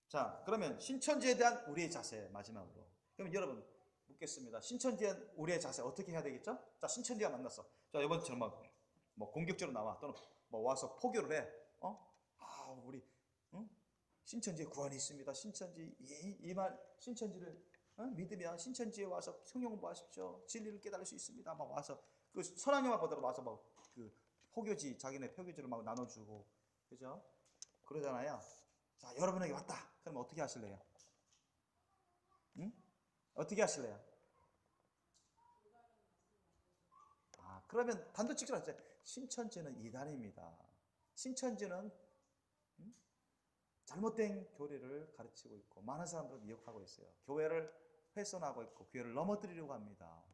자, 그러면 신천지에 대한 우리의 자세 마지막으로. 그러면 여러분 묻겠습니다. 신천지에 대한 우리의 자세 어떻게 해야 되겠죠? 자, 신천지가 만났어. 자, 이번처럼 뭐 공격적으로 나와 또는 뭐 와서 포교를 해. 우리 신천지에 구원이 있습니다. 신천지 이말 신천지를 믿으면 신천지에 와서 성경 공부하십시오. 진리를 깨달을 수 있습니다. 막 와서 그 선왕님만 보더라도 와서 막 그 포교지 자기네 표교지를 막 나눠주고 그죠? 그러잖아요. 자 여러분에게 왔다. 그럼 어떻게 하실래요? 응? 어떻게 하실래요? 그러면 단도직입적으로 하세요. 신천지는 이단입니다. 신천지는 잘못된 교리를 가르치고 있고 많은 사람들을 미혹하고 있어요. 교회를 훼손하고 있고 교회를 넘어뜨리려고 합니다.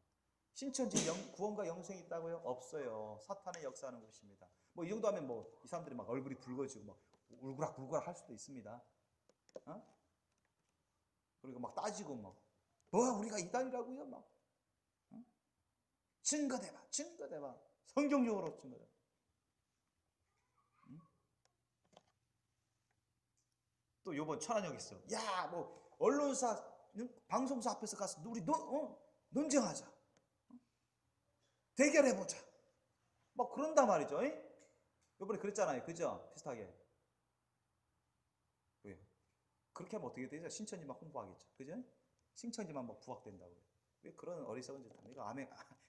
신천지 구원과 영생이 있다고요? 없어요. 사탄의 역사하는 곳입니다. 뭐 이 정도 하면 뭐 이 사람들이 막 얼굴이 붉어지고 막 울그락불그락 할 수도 있습니다. 그리고 막 따지고 뭐 우리가 이단이라고요? 막 증거대봐, 증거대봐. 성경적으로 증거대봐. 또 요번 천안역 있어. 야, 뭐 언론사, 방송사 앞에서 가서 우리 논쟁하자. 대결해보자. 막 그런단 말이죠. 요번에 그랬잖아요. 그죠? 비슷하게. 왜? 그렇게 하면 어떻게 되죠? 신천지만 홍보하겠죠. 그죠? 신천지만 뭐 부각된다고요. 왜 그런 어리석은 짓 합니까?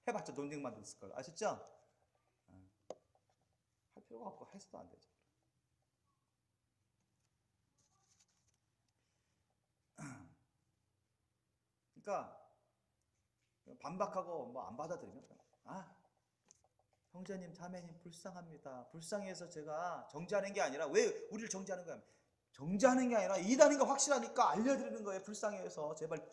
해봤자 논쟁만 됐을 걸. 아셨죠? 할 필요가 없고 해서도 안 되죠. 그러니까 반박하고 뭐 안 받아들이면 형제님 자매님 불쌍합니다. 불쌍해서 제가 정지하는 게 아니라 왜 우리를 정지하는 거야? 정지하는 게 아니라 이단인 거 확실하니까 알려드리는 거예요. 불쌍해서 제발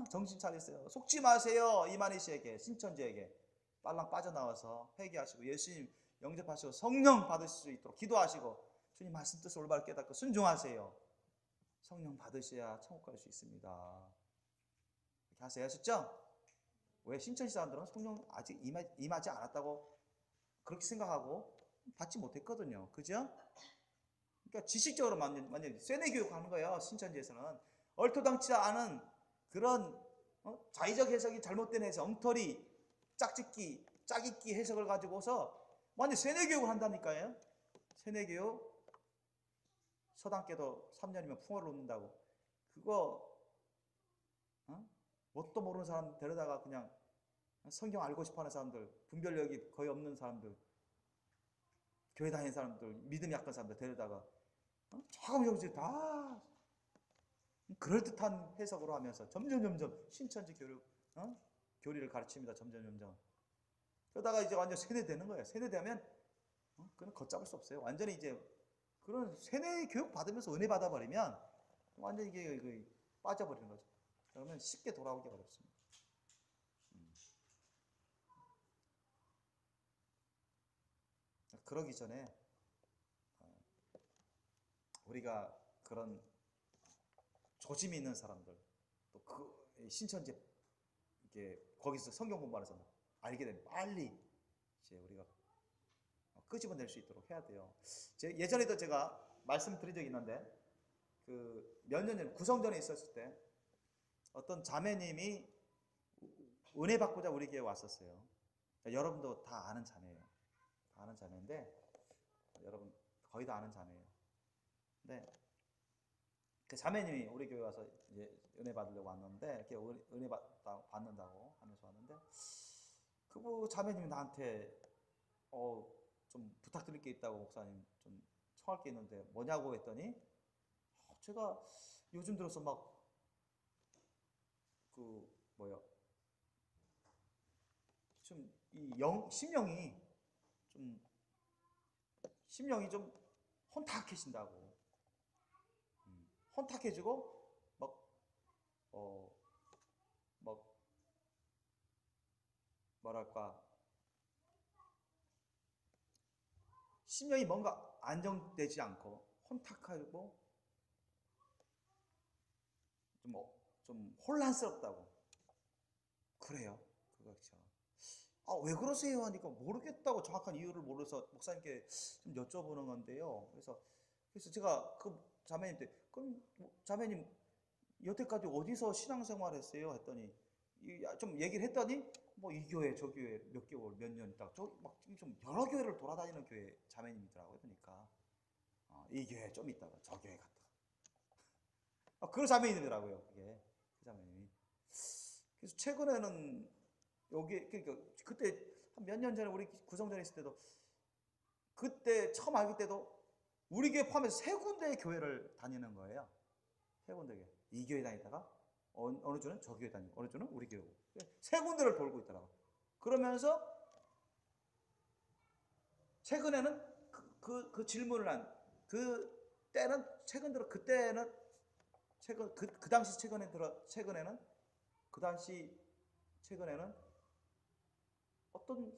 정신 차리세요. 속지 마세요. 이만희 씨에게 신천지에게 빨랑 빠져나와서 회개하시고 예수님 영접하시고 성령 받으실 수 있도록 기도하시고 주님 말씀 뜻을 올바르게 깨닫고 순종하세요. 성령 받으셔야 천국 갈 수 있습니다. 이렇게 하세요. 하셨죠? 왜 신천지 사람들은 성령 아직 임하지 않았다고 그렇게 생각하고 받지 못했거든요. 그죠? 그러니까 지식적으로 완전 쇠뇌 교육하는 거예요. 신천지에서는 얼토당치 않은 그런 자의적 해석이 잘못된 해석, 엉터리, 짝짓기, 짜깁기 해석을 가지고서 완전 쇠뇌 교육을 한다니까요. 쇠뇌 교육. 서당께도 3년이면 풍어를 놓는다고. 그거 뭣도 모르는 사람 데려다가 그냥 성경 알고 싶어하는 사람들, 분별력이 거의 없는 사람들, 교회 다니는 사람들, 믿음이 약한 사람들 데려다가 조금씩 다 그럴듯한 해석으로 하면서 점점 신천지 교리를 가르칩니다. 점점. 그러다가 이제 완전 세뇌되는 거예요. 세뇌되면 그건 걷잡을 수 없어요. 완전히 이제 그런 세뇌 교육 받으면서 은혜 받아버리면 완전히 이게 빠져버리는 거죠. 그러면 쉽게 돌아오기 어렵습니다. 그러기 전에 우리가 그런 조짐이 있는 사람들 또 그 신천지 이게 거기서 성경 공부하면서 알게 되면 빨리 이제 우리가 끄집어낼 수 있도록 해야 돼요. 예전에도 제가 말씀드린 적이 있는데 그 몇 년 전 구성전에 있었을 때 어떤 자매님이 은혜 받고자 우리 교회에 왔었어요. 그러니까 여러분도 다 아는 자매예요. 다 아는 자매인데 여러분 거의 다 아는 자매예요. 근데 그 자매님이 우리 교회 와서 이제 은혜 받으려고 왔는데 이렇게 은혜 받는다고 하면서 왔는데 그 자매님이 나한테 좀 부탁드릴 게 있다고 목사님 좀 청할 게 있는데 뭐냐고 했더니 제가 요즘 들어서 막 좀 이 심령이 좀 혼탁해진다고. 혼탁해지고 막 뭐랄까 심령이 뭔가 안정되지 않고 혼탁하고 좀 혼란스럽다고. 그래요. 그렇죠. 왜 그러세요? 하니까 모르겠다고 정확한 이유를 몰라서 목사님께 좀 여쭤보는 건데요. 그래서 제가 그 자매님한테 그럼 자매님 여태까지 어디서 신앙생활 했어요? 했더니 좀 얘기를 했더니 뭐 이 교회 저 교회 몇 개월 몇 년 있다가 막 좀 여러 교회를 돌아다니는 교회 자매님이더라고요. 그러니까 이 교회 좀 있다가 저 교회 갔다가 그 자매님이더라고요. 그게 그 자매님이. 그래서 최근에는 여기 그러니까 그때 한 몇 년 전에 우리 구성전에 있을 때도 그때 처음 알기 때도 우리 교회 포함해서 세 군데의 교회를 다니는 거예요. 세 군데 교회. 이 교회 다니다가 어느 주는 저 교회 다니고 어느 주는 우리 교회고 세 군데를 돌고 있더라고. 그러면서 최근에는 그 질문을 한 그 때는 최근 들어 그때는 최근 그 당시 최근에는 그 당시 최근에는 어떤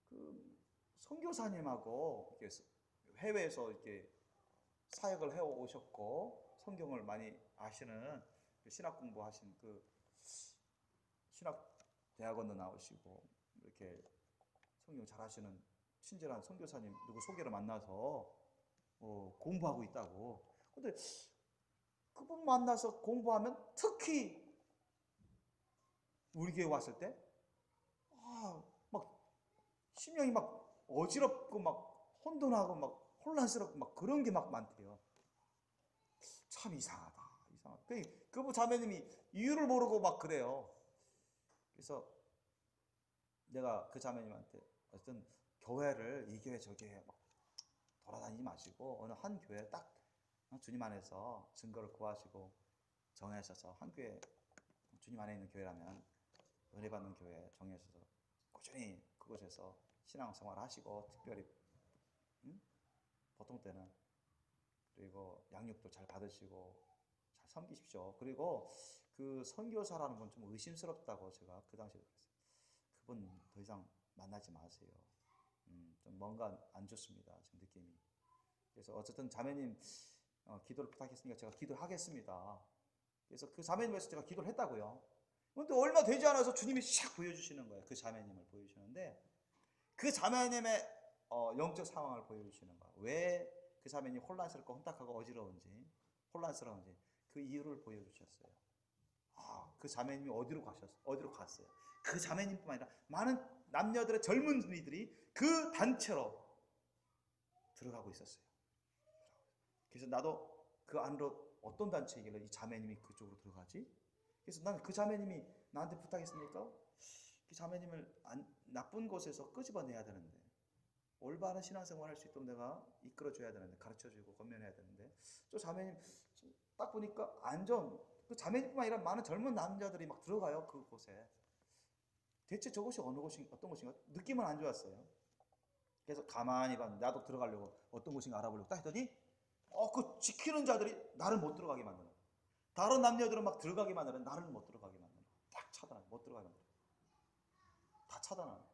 그 선교사님하고 이렇게 해외에서 이렇게 사역을 해 오셨고 성경을 많이 아시는 신학 공부하신 그 신학 대학원도 나오시고 이렇게 성경 잘하시는 친절한 선교사님 누구 소개를 만나서 공부하고 있다고. 근데 그분 만나서 공부하면 특히 우리 교회 왔을 때 막 심령이 막 어지럽고 막 혼돈하고 막 혼란스럽고 막 그런 게 막 많대요. 참 이상하다. 그분 자매님이 이유를 모르고 막 그래요. 그래서 내가 그 자매님한테 어쨌든 교회를 이 교회 저 교회 막 돌아다니지 마시고 어느 한 교회 딱 주님 안에서 증거를 구하시고 정하셔서 한 교회 주님 안에 있는 교회라면 은혜 받는 교회 정하셔서 꾸준히 그곳에서 신앙생활 하시고 특별히 보통 때는 그리고 양육도 잘 받으시고 잘 섬기십시오. 그리고 그 선교사라는 건 좀 의심스럽다고 제가 그 당시에 그랬어요. 그분 더 이상 만나지 마세요. 좀 뭔가 안 좋습니다. 지금 느낌이. 그래서 어쨌든 자매님 기도를 부탁했으니까 제가 기도하겠습니다. 그래서 그 자매님 위해서 제가 기도를 했다고요. 근데 얼마 되지 않아서 주님이 샥 보여주시는 거예요. 그 자매님을 보여주시는데 그 자매님의 영적 상황을 보여주시는 거예요. 왜 그 자매님이 혼란스럽고 혼탁하고 어지러운지 혼란스러운지 그 이유를 보여주셨어요. 그 자매님이 어디로 갔어요. 그 자매님뿐만 아니라 많은 남녀들의 젊은 이들이 그 단체로 들어가고 있었어요. 그래서 나도 그 안으로 어떤 단체이길래 이 자매님이 그쪽으로 들어가지? 그래서 난 그 자매님이 나한테 부탁했으니까 그 자매님을 나쁜 곳에서 끄집어내야 되는데 올바른 신앙생활 할 수 있도록 내가 이끌어줘야 되는데 가르쳐주고 권면해야 되는데 저 자매님 딱 보니까 그 자매님뿐만 아니라 많은 젊은 남자들이 막 들어가요. 그곳에. 대체 저곳이 어떤 곳인가 느낌은 안 좋았어요. 그래서 가만히 봤는데 나도 들어가려고 어떤 곳인가 알아보려고 딱 했더니 그 지키는 자들이 나를 못 들어가게 만드는 거야. 다른 남녀들은 막 들어가게 만드는 나를 못 들어가게 만드는 거야. 딱 차단해. 못 들어가게 만드는 거야. 다 차단하는 거야.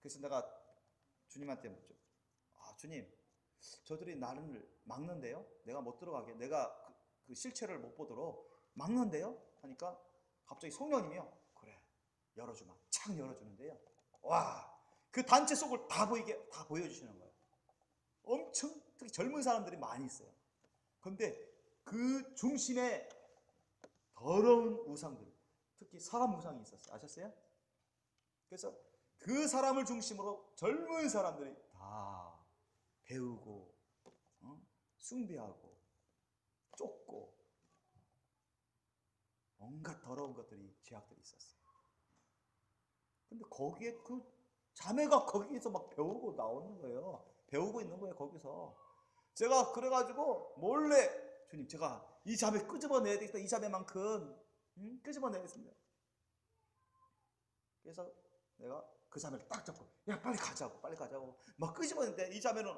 그래서 내가 주님한테 묻죠. 주님, 저들이 나를 막는데요? 내가 못 들어가게, 내가 그 실체를 못 보도록 막는데요? 하니까 갑자기 성령님이요. 그래, 열어주마. 착 열어주는데요. 와, 그 단체 속을 다 보여주시는 거예요. 엄청 특히 젊은 사람들이 많이 있어요. 그런데 그 중심에 더러운 우상들, 특히 사람 우상이 있었어요. 아셨어요? 그래서 그 사람을 중심으로 젊은 사람들이 다 배우고 숭배하고 쫓고 온갖 더러운 것들이 죄악들이 있었어요. 근데 거기에 그 자매가 거기서 막 배우고 나오는 거예요. 배우고 있는 거예요. 거기서 제가 그래가지고 몰래 주님 제가 이 자매 끄집어내야 되겠다. 이 자매만큼 끄집어내겠습니다. 그래서 내가 그 자매를 딱 잡고 야 빨리 가자고 막 끄집어내는데 이 자매는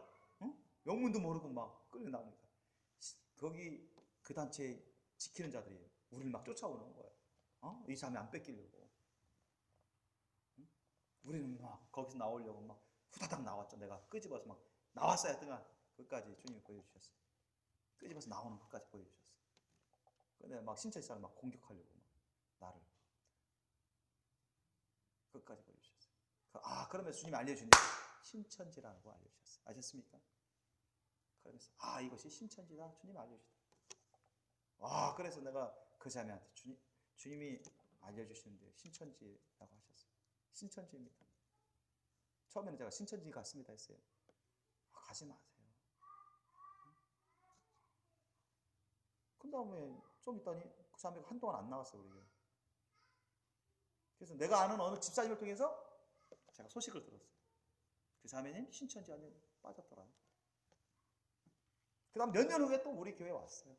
영문도 모르고 막 끌려 나오니까 거기 그 단체 지키는 자들이 우리를 막 쫓아오는 거예요. 이 자매 안 뺏기려고. 우리는 막 거기서 나오려고 막 후다닥 나왔죠. 내가 끄집어서 막 나왔어야 등한 끝까지 주님이 보여주셨어요. 끄집어서 나오는 것까지 보여주셨어요. 근데 막 신천지사람 막 공격하려고 막 나를 끝까지 보여주셨어요. 그러면서 주님이 알려주신 신천지라고 알려주셨어요. 아셨습니까? 그러면서 이것이 신천지다. 주님이 알려주셨다. 그래서 내가 그 자매한테 주님이 알려주시는데 신천지라고 하셨어요. 신천지입니다. 처음에는 제가 신천지 갔습니다 했어요. 가지 마세요. 그럼 다음에 좀 있더니 그 자매가 한동안 안 나왔어요, 우리 교회. 그래서 내가 아는 어느 집사님을 통해서 제가 소식을 들었어요. 그 자매님 신천지 안에 빠졌더라. 그 다음 몇 년 후에 또 우리 교회에 왔어요,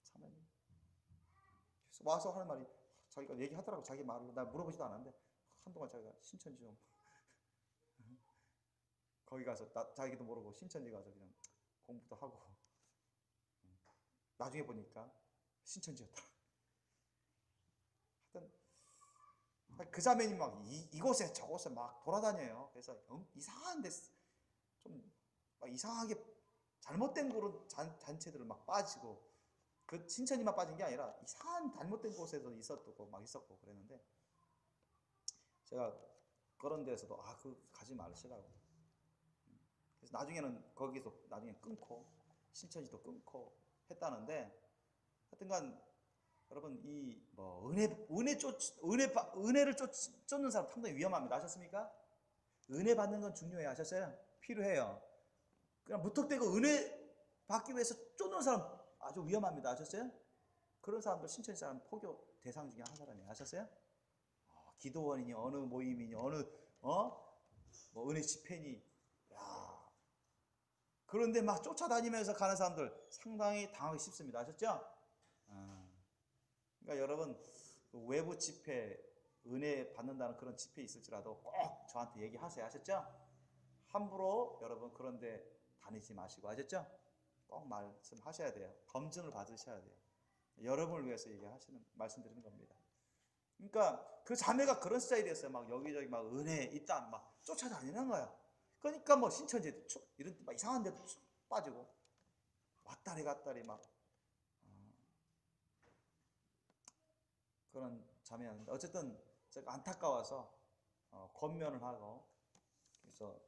자매님. 그래서 와서 하는 말이, 자기가 얘기하더라고. 자기 말로. 나 물어보지도 않았는데 한동안 자기가 신천지 좀 거기 가서 자기도 모르고 신천지 가서 그냥 공부도 하고, 나중에 보니까 신천지였다. 하여튼 그 자매님 막 이곳에 저곳에 막 돌아다녀요. 그래서 이상한 데 좀 막 이상하게 잘못된 그런 단체들을 막 빠지고, 그 신천지만 빠진 게 아니라 이상한 잘못된 곳에서 있었고 막 있었고 그랬는데, 제가 그런 데서도 그 가지 말으시라고. 그래서 나중에는 거기서 나중에 끊고 신천지도 끊고 했다는데, 하여튼간 여러분 이 뭐 은혜를 쫓는 사람 상당히 위험합니다. 아셨습니까? 은혜 받는 건 중요해요. 아셨어요? 필요해요. 그냥 무턱대고 은혜 받기 위해서 쫓는 사람 아주 위험합니다. 아셨어요? 그런 사람들 신천지 사람 포교 대상 중에 한 사람이에요. 아셨어요? 기도원이니 어느 모임이니 어느 뭐 은혜 집회니, 야, 그런데 막 쫓아다니면서 가는 사람들 상당히 당하기 쉽습니다. 아셨죠? 그러니까 여러분 외부 집회 은혜 받는다는 그런 집회 있을지라도 꼭 저한테 얘기하세요. 아셨죠? 함부로 여러분 그런데 다니지 마시고, 아셨죠? 꼭 말씀하셔야 돼요. 검증을 받으셔야 돼요. 여러분을 위해서 말씀드리는 겁니다. 그러니까 그 자매가 그런 스타일이었어요. 막 여기저기 막 은혜 있다 막 쫓아다니는 거야. 그러니까 뭐 신천지 이런 막 이상한 데도 빠지고 왔다리 갔다리 막 그런 자매였는데, 어쨌든 제가 안타까워서 권면을 하고, 그래서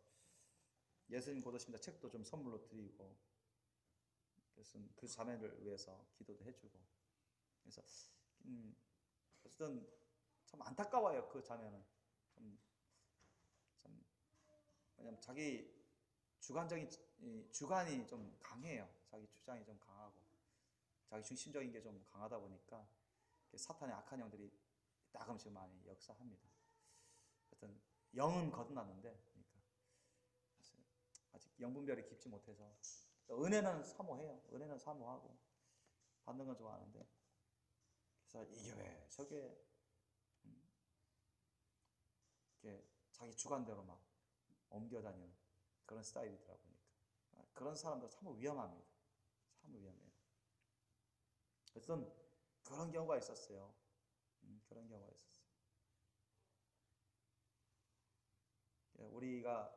예수님 고도십니다 책도 좀 선물로 드리고, 그래서 그 자매를 위해서 기도도 해주고, 그래서 어쨌든 참 안타까워요. 그 자매는 참 왜냐면 자기 주관이 좀 강해요. 자기 주장이 좀 강하고 자기 중심적인 게 좀 강하다 보니까 사탄의 악한 영들이 가끔씩 많이 역사합니다. 하여튼 영은 거듭났는데, 그러니까 아직 영분별이 깊지 못해서, 은혜는 사모해요. 은혜는 사모하고 받는 건 좋아하는데, 그래서 이 교회 저 교회 이렇게 자기 주관대로 막 옮겨다니는 그런 스타일이더라 보니까 그런 사람들 참 위험합니다. 참 위험해요. 하여튼 그런 경우가 있었어요. 그런 경우가 있었어요. 우리가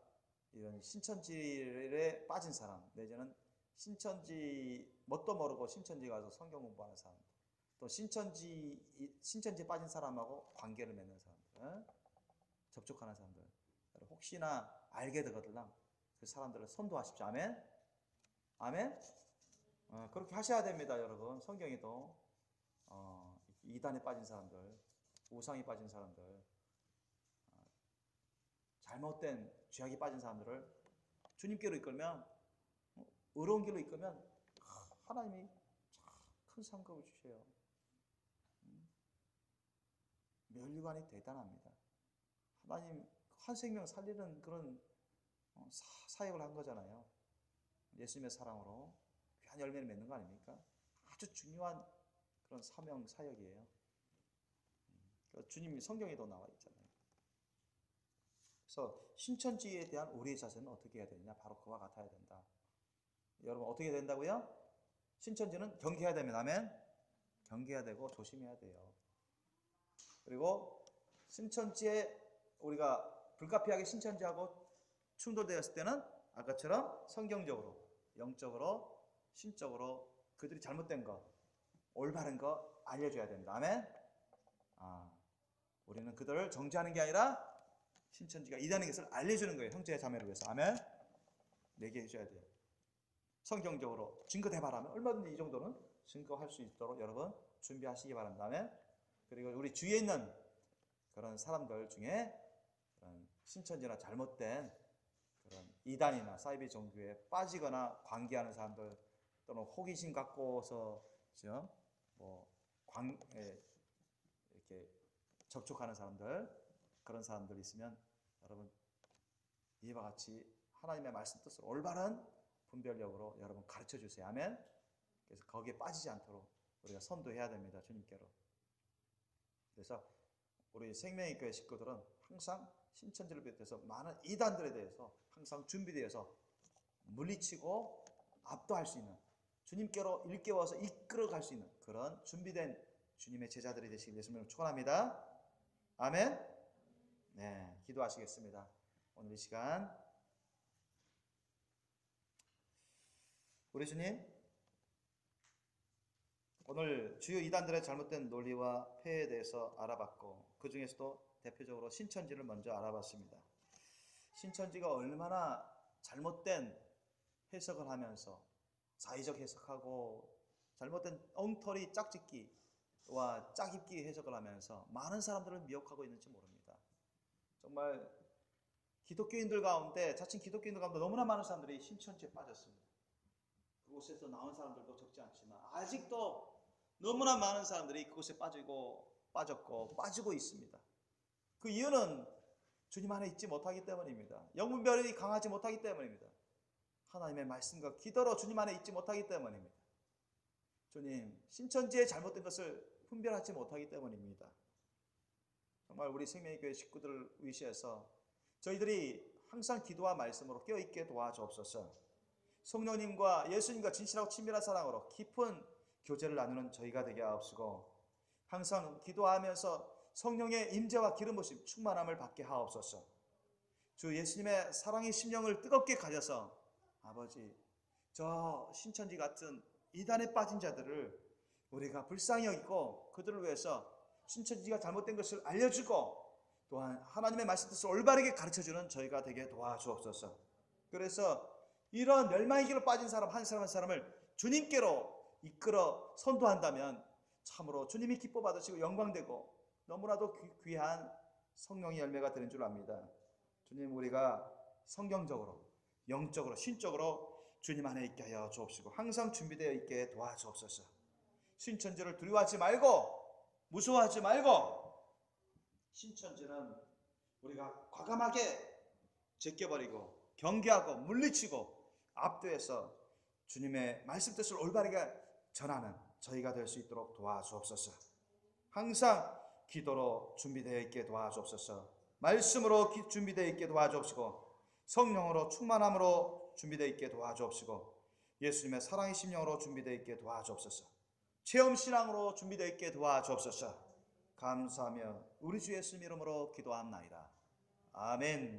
이런 신천지에 빠진 사람, 내지는 신천지 뭣도 모르고 신천지 가서 성경 공부하는 사람, 또 신천지에 빠진 사람하고 관계를 맺는 사람들, 접촉하는 사람들, 혹시나 알게 되거든요. 그 사람들을 선도하십시오. 아멘. 아멘. 그렇게 하셔야 됩니다, 여러분. 성경에도 이단에 빠진 사람들, 우상에 빠진 사람들, 잘못된 죄악에 빠진 사람들을 주님께로 이끌면, 의로운 길로 이끌면 하나님이 큰 상급을 주셔요. 면류관이 대단합니다. 하나님 한 생명 살리는 그런 사역을 한 거잖아요. 예수님의 사랑으로 귀한 열매를 맺는 거 아닙니까? 아주 중요한 그런 사명 사역이에요. 주님이 성경에도 나와 있잖아요. 그래서 신천지에 대한 우리의 자세는 어떻게 해야 되느냐? 바로 그와 같아야 된다. 여러분 어떻게 된다고요? 신천지는 경계해야 됩니다. 아멘. 경계해야 되고 조심해야 돼요. 그리고 신천지에 우리가 불가피하게 신천지하고 충돌되었을 때는 아까처럼 성경적으로, 영적으로, 신적으로 그들이 잘못된 거, 올바른 거 알려줘야 됩니다. 아멘. 우리는 그들을 정죄하는 게 아니라 신천지가 이단인 것을 알려주는 거예요. 형제 자매를 위해서. 아멘. 내게 해줘야 돼요. 성경적으로 증거대발 하면 얼마든지 이 정도는 증거할 수 있도록 여러분 준비하시기 바랍니다. 아멘. 그리고 우리 주위에 있는 그런 사람들 중에 그런 신천지나 잘못된 그런 이단이나 사이비 종교에 빠지거나 관계하는 사람들, 또는 호기심 갖고서 뭐 이렇게 접촉하는 사람들, 그런 사람들 있으면 여러분 이와 같이 하나님의 말씀 뜻을 올바른 분별력으로 여러분 가르쳐 주세요. 아멘. 그래서 거기에 빠지지 않도록 우리가 선도해야 됩니다. 주님께로. 그래서 우리 생명의 교회 식구들은 항상 신천지를 비롯해서 많은 이단들에 대해서 항상 준비되어서 물리치고 압도할 수 있는, 주님께로 일깨워서 이끌어갈 수 있는 그런 준비된 주님의 제자들이 되시길 예수님으로 축원합니다. 아멘. 네, 기도하시겠습니다. 오늘 이 시간 우리 주님, 오늘 주요 이단들의 잘못된 논리와 폐해에 대해서 알아봤고, 그 중에서도 대표적으로 신천지를 먼저 알아봤습니다. 신천지가 얼마나 잘못된 해석을 하면서 자의적 해석하고 잘못된 엉터리 짝짓기와 짜깁기 해석을 하면서 많은 사람들을 미혹하고 있는지 모릅니다. 정말 기독교인들 가운데, 자칭 기독교인들 가운데 너무나 많은 사람들이 신천지에 빠졌습니다. 그곳에서 나온 사람들도 적지 않지만 아직도 너무나 많은 사람들이 그곳에 빠지고 있습니다. 그 이유는 주님 안에 있지 못하기 때문입니다. 영분별이 강하지 못하기 때문입니다. 하나님의 말씀과 기도로 주님 안에 있지 못하기 때문입니다. 주님, 신천지의 잘못된 것을 분별하지 못하기 때문입니다. 정말 우리 생명의 교회 식구들을 위시해서 저희들이 항상 기도와 말씀으로 깨어있게 도와주옵소서. 성령님과 예수님과 진실하고 친밀한 사랑으로 깊은 교제를 나누는 저희가 되게 하옵시고, 항상 기도하면서 성령의 임재와 기름 부으심 충만함을 받게 하옵소서. 주 예수님의 사랑의 심령을 뜨겁게 가져서 아버지, 저 신천지 같은 이단에 빠진 자들을 우리가 불쌍히 여기고 그들을 위해서 신천지가 잘못된 것을 알려주고 또한 하나님의 말씀 뜻을 올바르게 가르쳐주는 저희가 되게 도와주옵소서. 그래서 이런 멸망의 길로 빠진 사람 한 사람 한 사람을 주님께로 이끌어 선도한다면 참으로 주님이 기뻐 받으시고 영광되고 너무나도 귀한 성령의 열매가 되는 줄 압니다. 주님, 우리가 성경적으로, 영적으로, 신적으로 주님 안에 있게 하여 주옵시고 항상 준비되어 있게 도와주옵소서. 신천지를 두려워하지 말고 무서워하지 말고, 신천지는 우리가 과감하게 제껴버리고 경계하고 물리치고 압도해서 주님의 말씀 뜻을 올바르게 전하는 저희가 될 수 있도록 도와주옵소서. 항상 기도로 준비되어 있게 도와주옵소서. 말씀으로 준비되어 있게 도와주옵시고 성령으로 충만함으로 준비되어 있게 도와주옵시고 예수님의 사랑의 심령으로 준비되어 있게 도와주옵소서. 체험신앙으로 준비되어 있게 도와주옵소서. 감사하며 우리 주 예수님 이름으로 기도합나이다. 아멘.